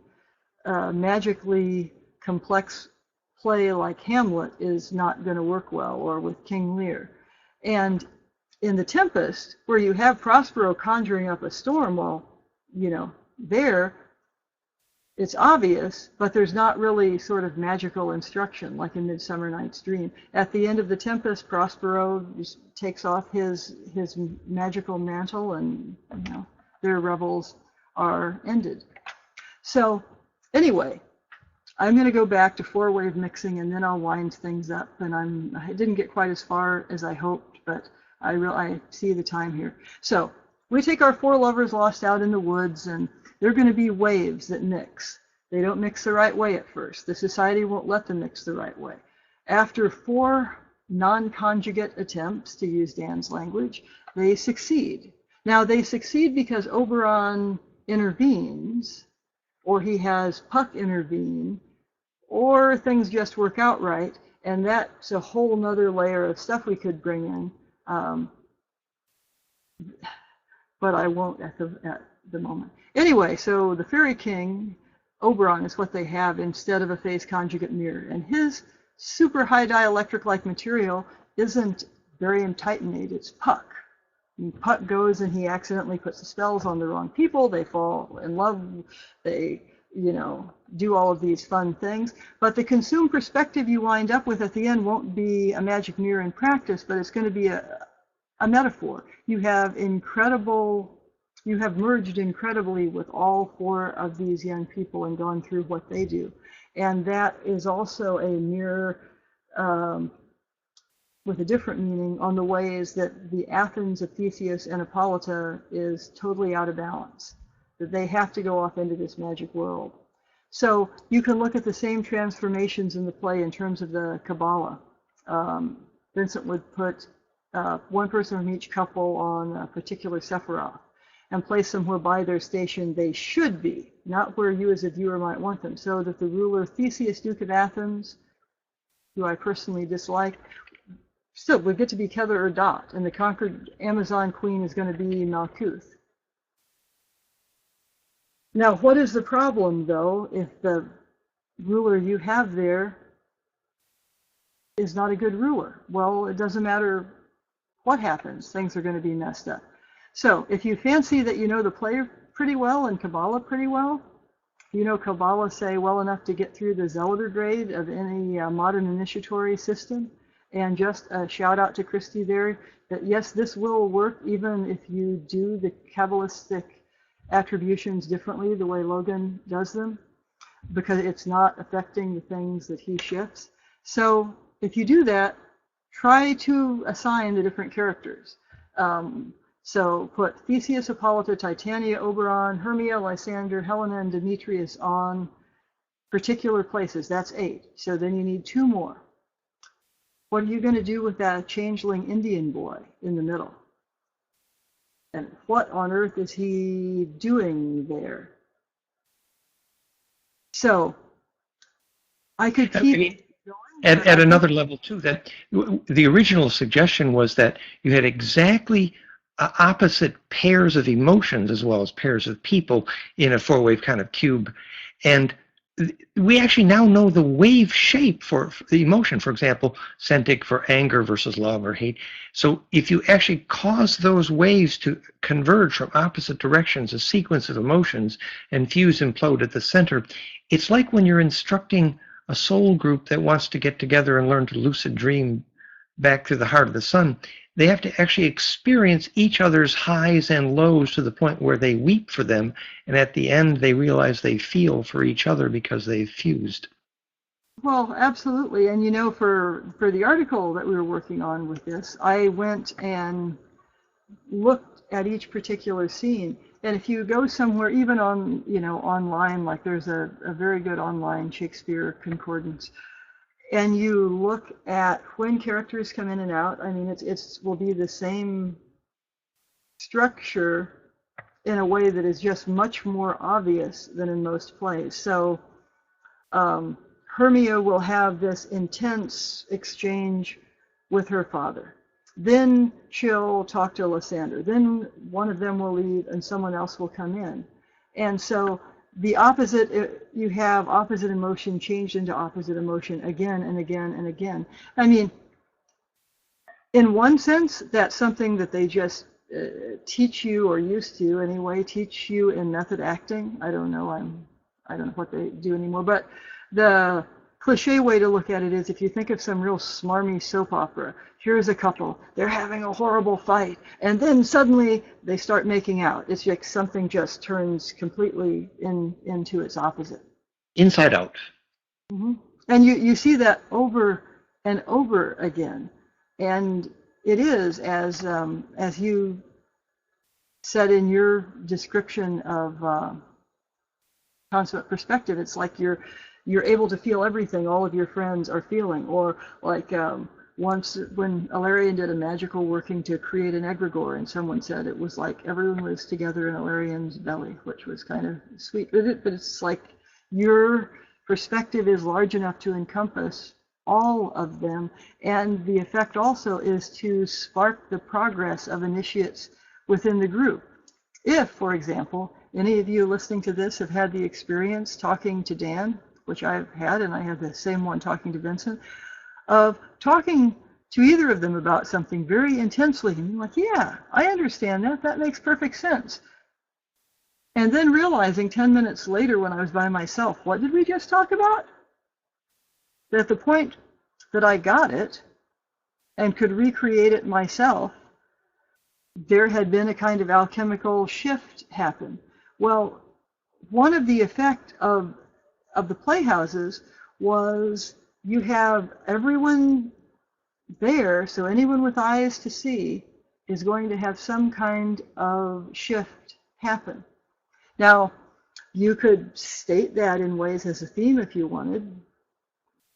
B: magically complex play like Hamlet is not going to work well, or with King Lear. And in The Tempest, where you have Prospero conjuring up a storm, well, you know, there it's obvious, but there's not really sort of magical instruction like in Midsummer Night's Dream. At the end of The Tempest, Prospero just takes off his magical mantle, and you know, their revels are ended. So anyway, I'm going to go back to 4-wave mixing, and then I'll wind things up. And I didn't get quite as far as I hoped, but I see the time here. So we take our 4 lovers lost out in the woods, and they're going to be waves that mix. They don't mix the right way at first. The society won't let them mix the right way. After 4 non-conjugate attempts, to use Dan's language, they succeed. Now, they succeed because Oberon intervenes, or he has Puck intervene, or things just work out right, and that's a whole nother layer of stuff we could bring in. But I won't at the moment. Anyway, so the Fairy King, Oberon, is what they have instead of a phase conjugate mirror. And his super high dielectric-like material isn't barium titanate, it's Puck. And Puck goes and he accidentally puts the spells on the wrong people, they fall in love, they, you know, do all of these fun things. But the consumed perspective you wind up with at the end won't be a magic mirror in practice, but it's going to be a metaphor. You have merged incredibly with all 4 of these young people and gone through what they do. And that is also a mirror with a different meaning on the ways that the Athens of Theseus and Hippolyta is totally out of balance, that they have to go off into this magic world. So you can look at the same transformations in the play in terms of the Kabbalah. Vincent would put one person from each couple on a particular Sephiroth, and place them where by their station they should be, not where you as a viewer might want them, so that the ruler Theseus, Duke of Athens, who I personally dislike, still would get to be Kether or Dot, and the conquered Amazon queen is going to be Malkuth. Now, what is the problem, though, if the ruler you have there is not a good ruler? Well, it doesn't matter what happens, things are going to be messed up. So if you fancy that you know the play pretty well and Kabbalah pretty well, you know Kabbalah, say, well enough to get through the Zellator grade of any modern initiatory system, and just a shout out to Christy there, that yes, this will work even if you do the Kabbalistic attributions differently the way Logan does them, because it's not affecting the things that he shifts. So if you do that, try to assign the different characters. So put Theseus, Hippolyta, Titania, Oberon, Hermia, Lysander, Helena, and Demetrius on particular places. That's 8. So then you need 2 more. What are you going to do with that changeling Indian boy in the middle? And what on earth is he doing there? So I could keep going.
A: At another level, too, that the original suggestion was that you had exactly opposite pairs of emotions as well as pairs of people in a 4-wave kind of cube. And we actually now know the wave shape for the emotion. For example, Centric for anger versus love or hate. So if you actually cause those waves to converge from opposite directions, a sequence of emotions, and fuse, implode at the center, it's like when you're instructing a soul group that wants to get together and learn to lucid dream back through the heart of the sun. They have to actually experience each other's highs and lows to the point where they weep for them, and at the end they realize they feel for each other because they've fused.
B: Well, absolutely. And you know, for the article that we were working on with this, I went and looked at each particular scene. And if you go somewhere, even on, online, like there's a very good online Shakespeare concordance, and you look at when characters come in and out, I mean, it will be the same structure in a way that is just much more obvious than in most plays. So Hermia will have this intense exchange with her father. Then she'll talk to Lysander. Then one of them will leave and someone else will come in. And so the opposite, you have opposite emotion changed into opposite emotion again and again and again. I mean, in one sense, that's something that they just teach you, or used to anyway, teach you in method acting. I don't know what they do anymore, but the cliche way to look at it is, if you think of some real smarmy soap opera, here's a couple, they're having a horrible fight, and then suddenly they start making out. It's like something just turns completely into its opposite.
A: Inside out.
B: Mm-hmm. And you see that over and over again. And it is, as you said in your description of consummate perspective, it's like you're able to feel everything all of your friends are feeling. Or like once when Alarian did a magical working to create an egregore, and someone said it was like everyone was together in Alarian's belly, which was kind of sweet. But it's like your perspective is large enough to encompass all of them, and the effect also is to spark the progress of initiates within the group. If, for example, any of you listening to this have had the experience talking to Dan, which I've had, and I have the same one talking to Vincent, of talking to either of them about something very intensely, and you're like, yeah, I understand that, that makes perfect sense. And then realizing 10 minutes later when I was by myself, what did we just talk about? That at the point that I got it and could recreate it myself, there had been a kind of alchemical shift happen. Well, one of the effect of the playhouses was you have everyone there, so anyone with eyes to see is going to have some kind of shift happen. Now, you could state that in ways as a theme if you wanted.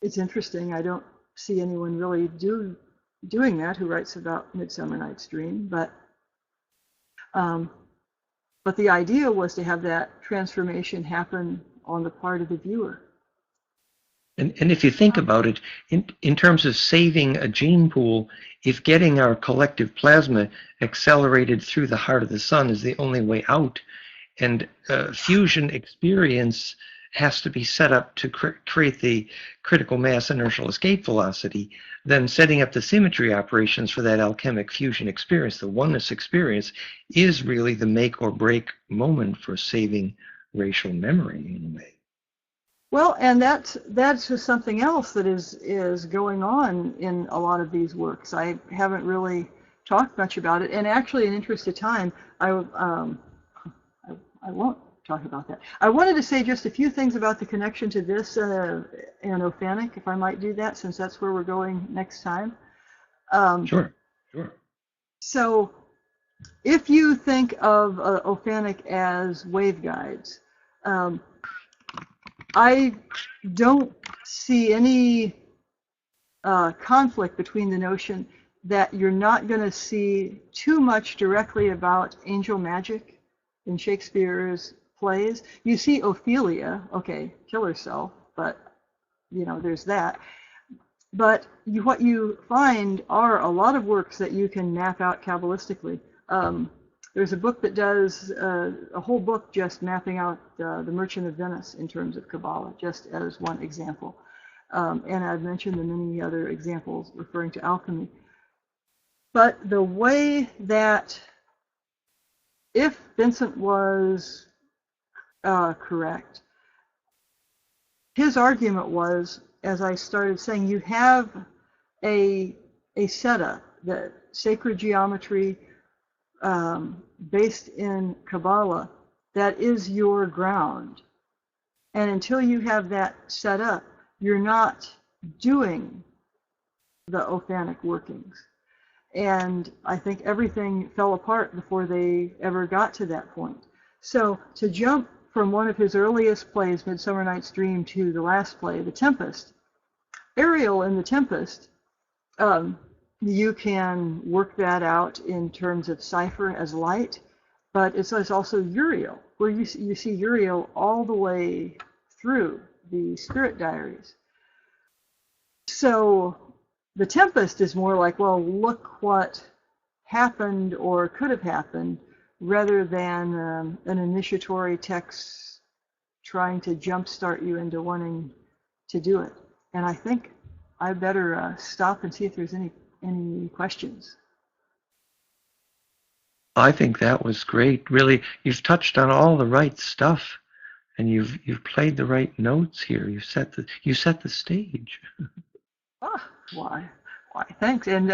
B: It's interesting. I don't see anyone really do doing that who writes about Midsummer Night's Dream, but the idea was to have that transformation happen on the part of the viewer.
A: And if you think about it, in terms of saving a gene pool, if getting our collective plasma accelerated through the heart of the sun is the only way out, and fusion experience has to be set up to create the critical mass inertial escape velocity, then setting up the symmetry operations for that alchemic fusion experience, the oneness experience, is really the make or break moment for saving racial memory in a way.
B: Well, and that's just something else that is going on in a lot of these works. I haven't really talked much about it, and actually, in interest of time, I won't talk about that. I wanted to say just a few things about the connection to this and Ophanic, if I might do that, since that's where we're going next time.
A: Sure.
B: So, if you think of Ophanic as waveguides, I don't see any conflict between the notion that you're not going to see too much directly about angel magic in Shakespeare's plays. You see Ophelia, okay, kill herself, but there's that. But what you find are a lot of works that you can map out Kabbalistically. There's a book that does a whole book just mapping out the Merchant of Venice in terms of Kabbalah, just as one example. And I've mentioned the many other examples referring to alchemy. But the way that, if Vincent was correct, his argument was, as I started saying, you have a setup, that sacred geometry, based in Kabbalah, that is your ground. And until you have that set up, you're not doing the Ophanic workings. And I think everything fell apart before they ever got to that point. So to jump from one of his earliest plays, Midsummer Night's Dream, to the last play, The Tempest, Ariel in The Tempest, you can work that out in terms of cipher as light, but it's also Uriel, where you see Uriel all the way through the spirit diaries. So The Tempest is more like, well, look what happened or could have happened, rather than an initiatory text trying to jumpstart you into wanting to do it. And I think I better stop and see if there's any questions.
A: I think that was great. Really, you've touched on all the right stuff, and you've played the right notes here. You set the stage.
B: Why? Thanks. And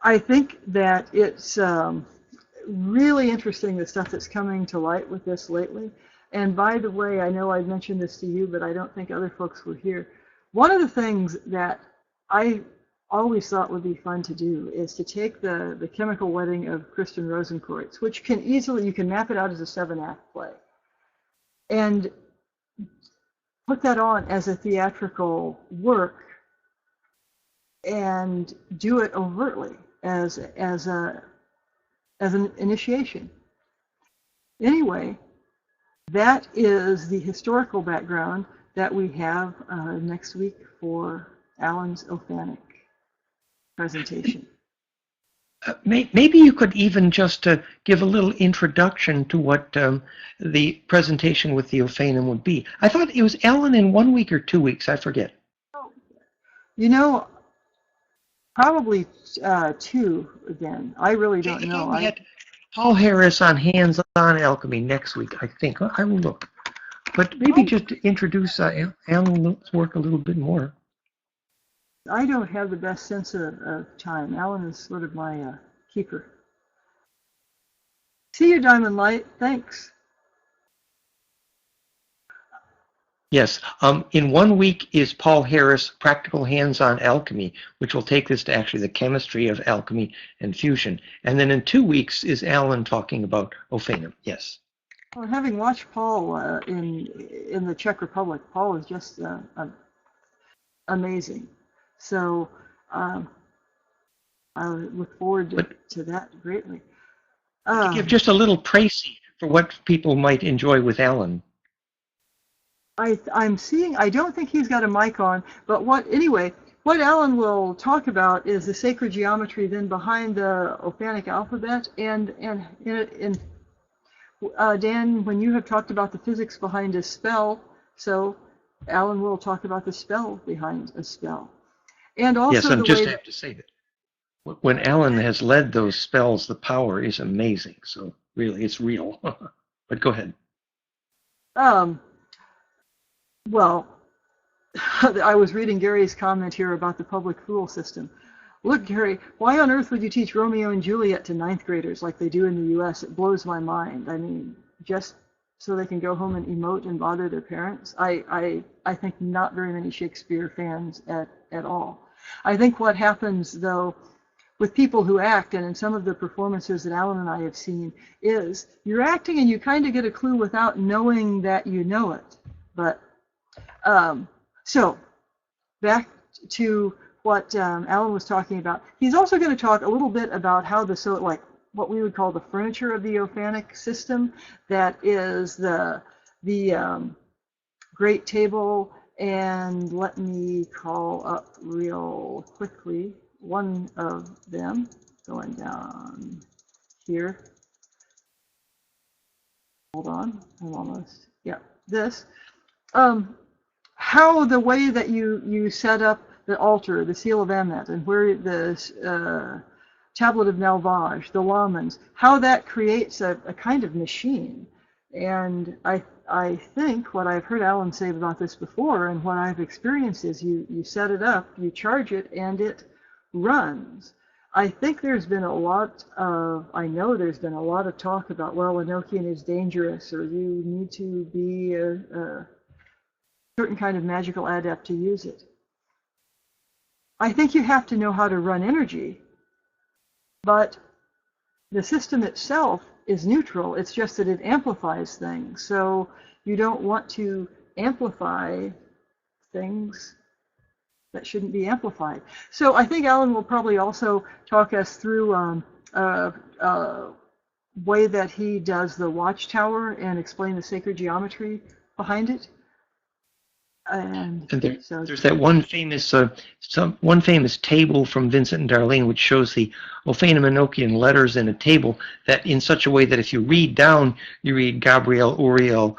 B: I think that it's really interesting, the stuff that's coming to light with this lately. And by the way, I know I mentioned this to you, but I don't think other folks were here. One of the things that I always thought would be fun to do is to take the chemical wedding of Kristen Rosenkreutz, which you can map it out as a 7-act play, and put that on as a theatrical work and do it overtly as an initiation. Anyway, that is the historical background that we have next week for Alan's Ophanic presentation.
A: Maybe you could even just give a little introduction to what the presentation with the Ophanim would be. I thought it was Alan in 1 week or 2 weeks, I forget.
B: Probably 2 again. I really don't know.
A: We had Paul Harris on Hands-On Alchemy next week, I think. I will look. But maybe just to introduce Alan's work a little bit more.
B: I don't have the best sense of time. Alan is sort of my keeper. See you, Diamond Light. Thanks.
A: Yes. In 1 week is Paul Harris, Practical Hands-On Alchemy, which will take us to actually the chemistry of alchemy and fusion. And then in 2 weeks is Alan talking about Ophanim. Yes.
B: Well, having watched Paul in the Czech Republic, Paul is just amazing. So I look forward to that greatly.
A: To give just a little précis for what people might enjoy with Alan.
B: I'm seeing, I don't think he's got a mic on, but what Alan will talk about is the sacred geometry then behind the Ophanic alphabet, and Dan, when you have talked about the physics behind a spell, so Alan will talk about the spell behind a spell. And also
A: yes, and just have to say that when Alan has led those spells, the power is amazing. So really, it's real. But go ahead.
B: Well, I was reading Gary's comment here about the public fool system. Look, Gary, why on earth would you teach Romeo and Juliet to 9th graders like they do in the U.S.? It blows my mind. I mean, just so they can go home and emote and bother their parents? I think not very many Shakespeare fans at all. I think what happens, though, with people who act, and in some of the performances that Alan and I have seen, is you're acting and you kind of get a clue without knowing that you know it. But so back to what Alan was talking about. He's also going to talk a little bit about how what we would call the furniture of the Ophanic system, that is the great table, and let me call up real quickly one of them going down here. Hold on, I'm almost, yeah, this. How the way that you set up the altar, the seal of Amet, and where the tablet of Malvage, the lamans, how that creates a kind of machine. And I think what I've heard Alan say about this before, and what I've experienced, is you set it up, you charge it, and it runs. I think there's been a lot of, I know there's been a lot of talk about, well, Enochian is dangerous, or you need to be a certain kind of magical adept to use it. I think you have to know how to run energy, but the system itself is neutral. It's just that it amplifies things. So you don't want to amplify things that shouldn't be amplified. So I think Alan will probably also talk us through way that he does the watchtower and explain the sacred geometry behind it. And
A: there's that one famous table from Vincent and Darlene, which shows the Ophanim Enochian letters in a table that in such a way that if you read down, you read Gabriel, Uriel,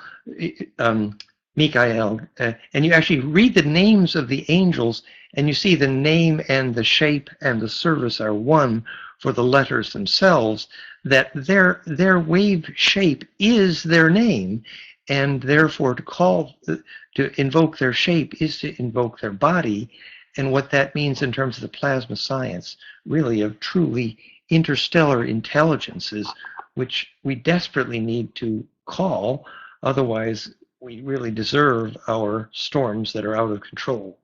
A: Michael, and you actually read the names of the angels, and you see the name and the shape and the service are one for the letters themselves, that their wave shape is their name, and therefore to invoke their shape is to invoke their body. And what that means in terms of the plasma science, really of truly interstellar intelligences, which we desperately need to call, otherwise we really deserve our storms that are out of control.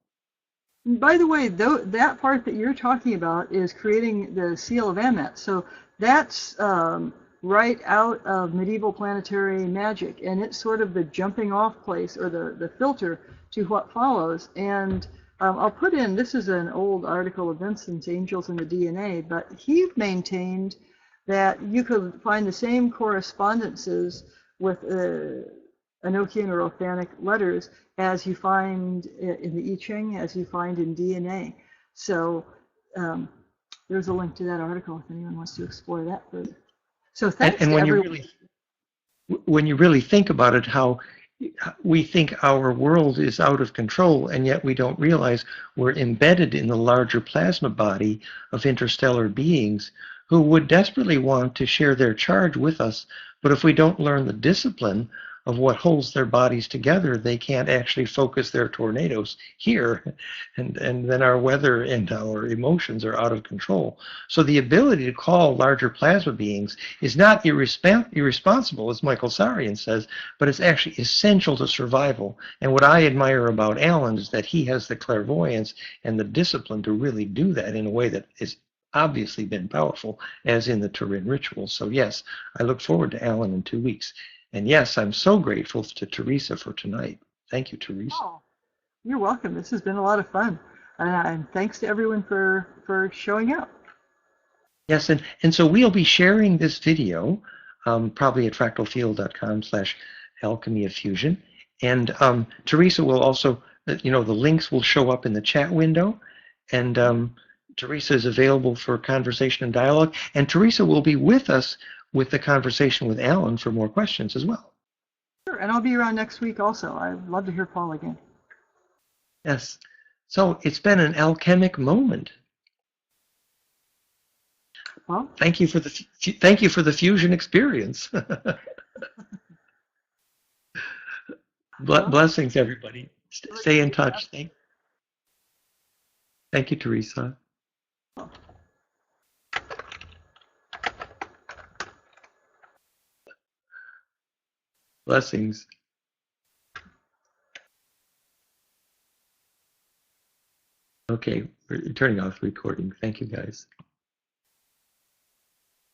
B: By the way, that part that you're talking about is creating the seal of Amet. So that's right out of medieval planetary magic, and it's sort of the jumping off place, or the filter to what follows. And I'll put in, this is an old article of Vincent's Angels in the DNA, but he maintained that you could find the same correspondences with Enochian or Ophanic letters as you find in the I Ching, as you find in DNA. So there's a link to that article if anyone wants to explore that further. So thanks
A: and
B: to everyone.
A: When you really think about it, how we think our world is out of control, and yet we don't realize we're embedded in the larger plasma body of interstellar beings who would desperately want to share their charge with us, but if we don't learn the discipline of what holds their bodies together, they can't actually focus their tornadoes here, and then our weather and our emotions are out of control. So the ability to call larger plasma beings is not irresponsible, as Michael Sarian says, but it's actually essential to survival. And what I admire about Alan is that he has the clairvoyance and the discipline to really do that in a way that is obviously been powerful, as in the Turin ritual. So yes, I look forward to Alan in 2 weeks. And yes, I'm so grateful to Teresa for tonight. Thank you, Teresa.
B: Oh, you're welcome. This has been a lot of fun. And thanks to everyone for showing up.
A: Yes, and so we'll be sharing this video probably at fractalfield.com/alchemy of fusion. And Teresa will also, the links will show up in the chat window. And Teresa is available for conversation and dialogue. And Teresa will be with us with the conversation with Alan for more questions as well.
B: Sure, and I'll be around next week also. I'd love to hear Paul again.
A: Yes. So it's been an alchemic moment.
B: Well,
A: thank you for the fusion experience. Blessings, everybody. Stay in touch. Thank you, Teresa. Blessings. Okay, we're turning off the recording. Thank you, guys.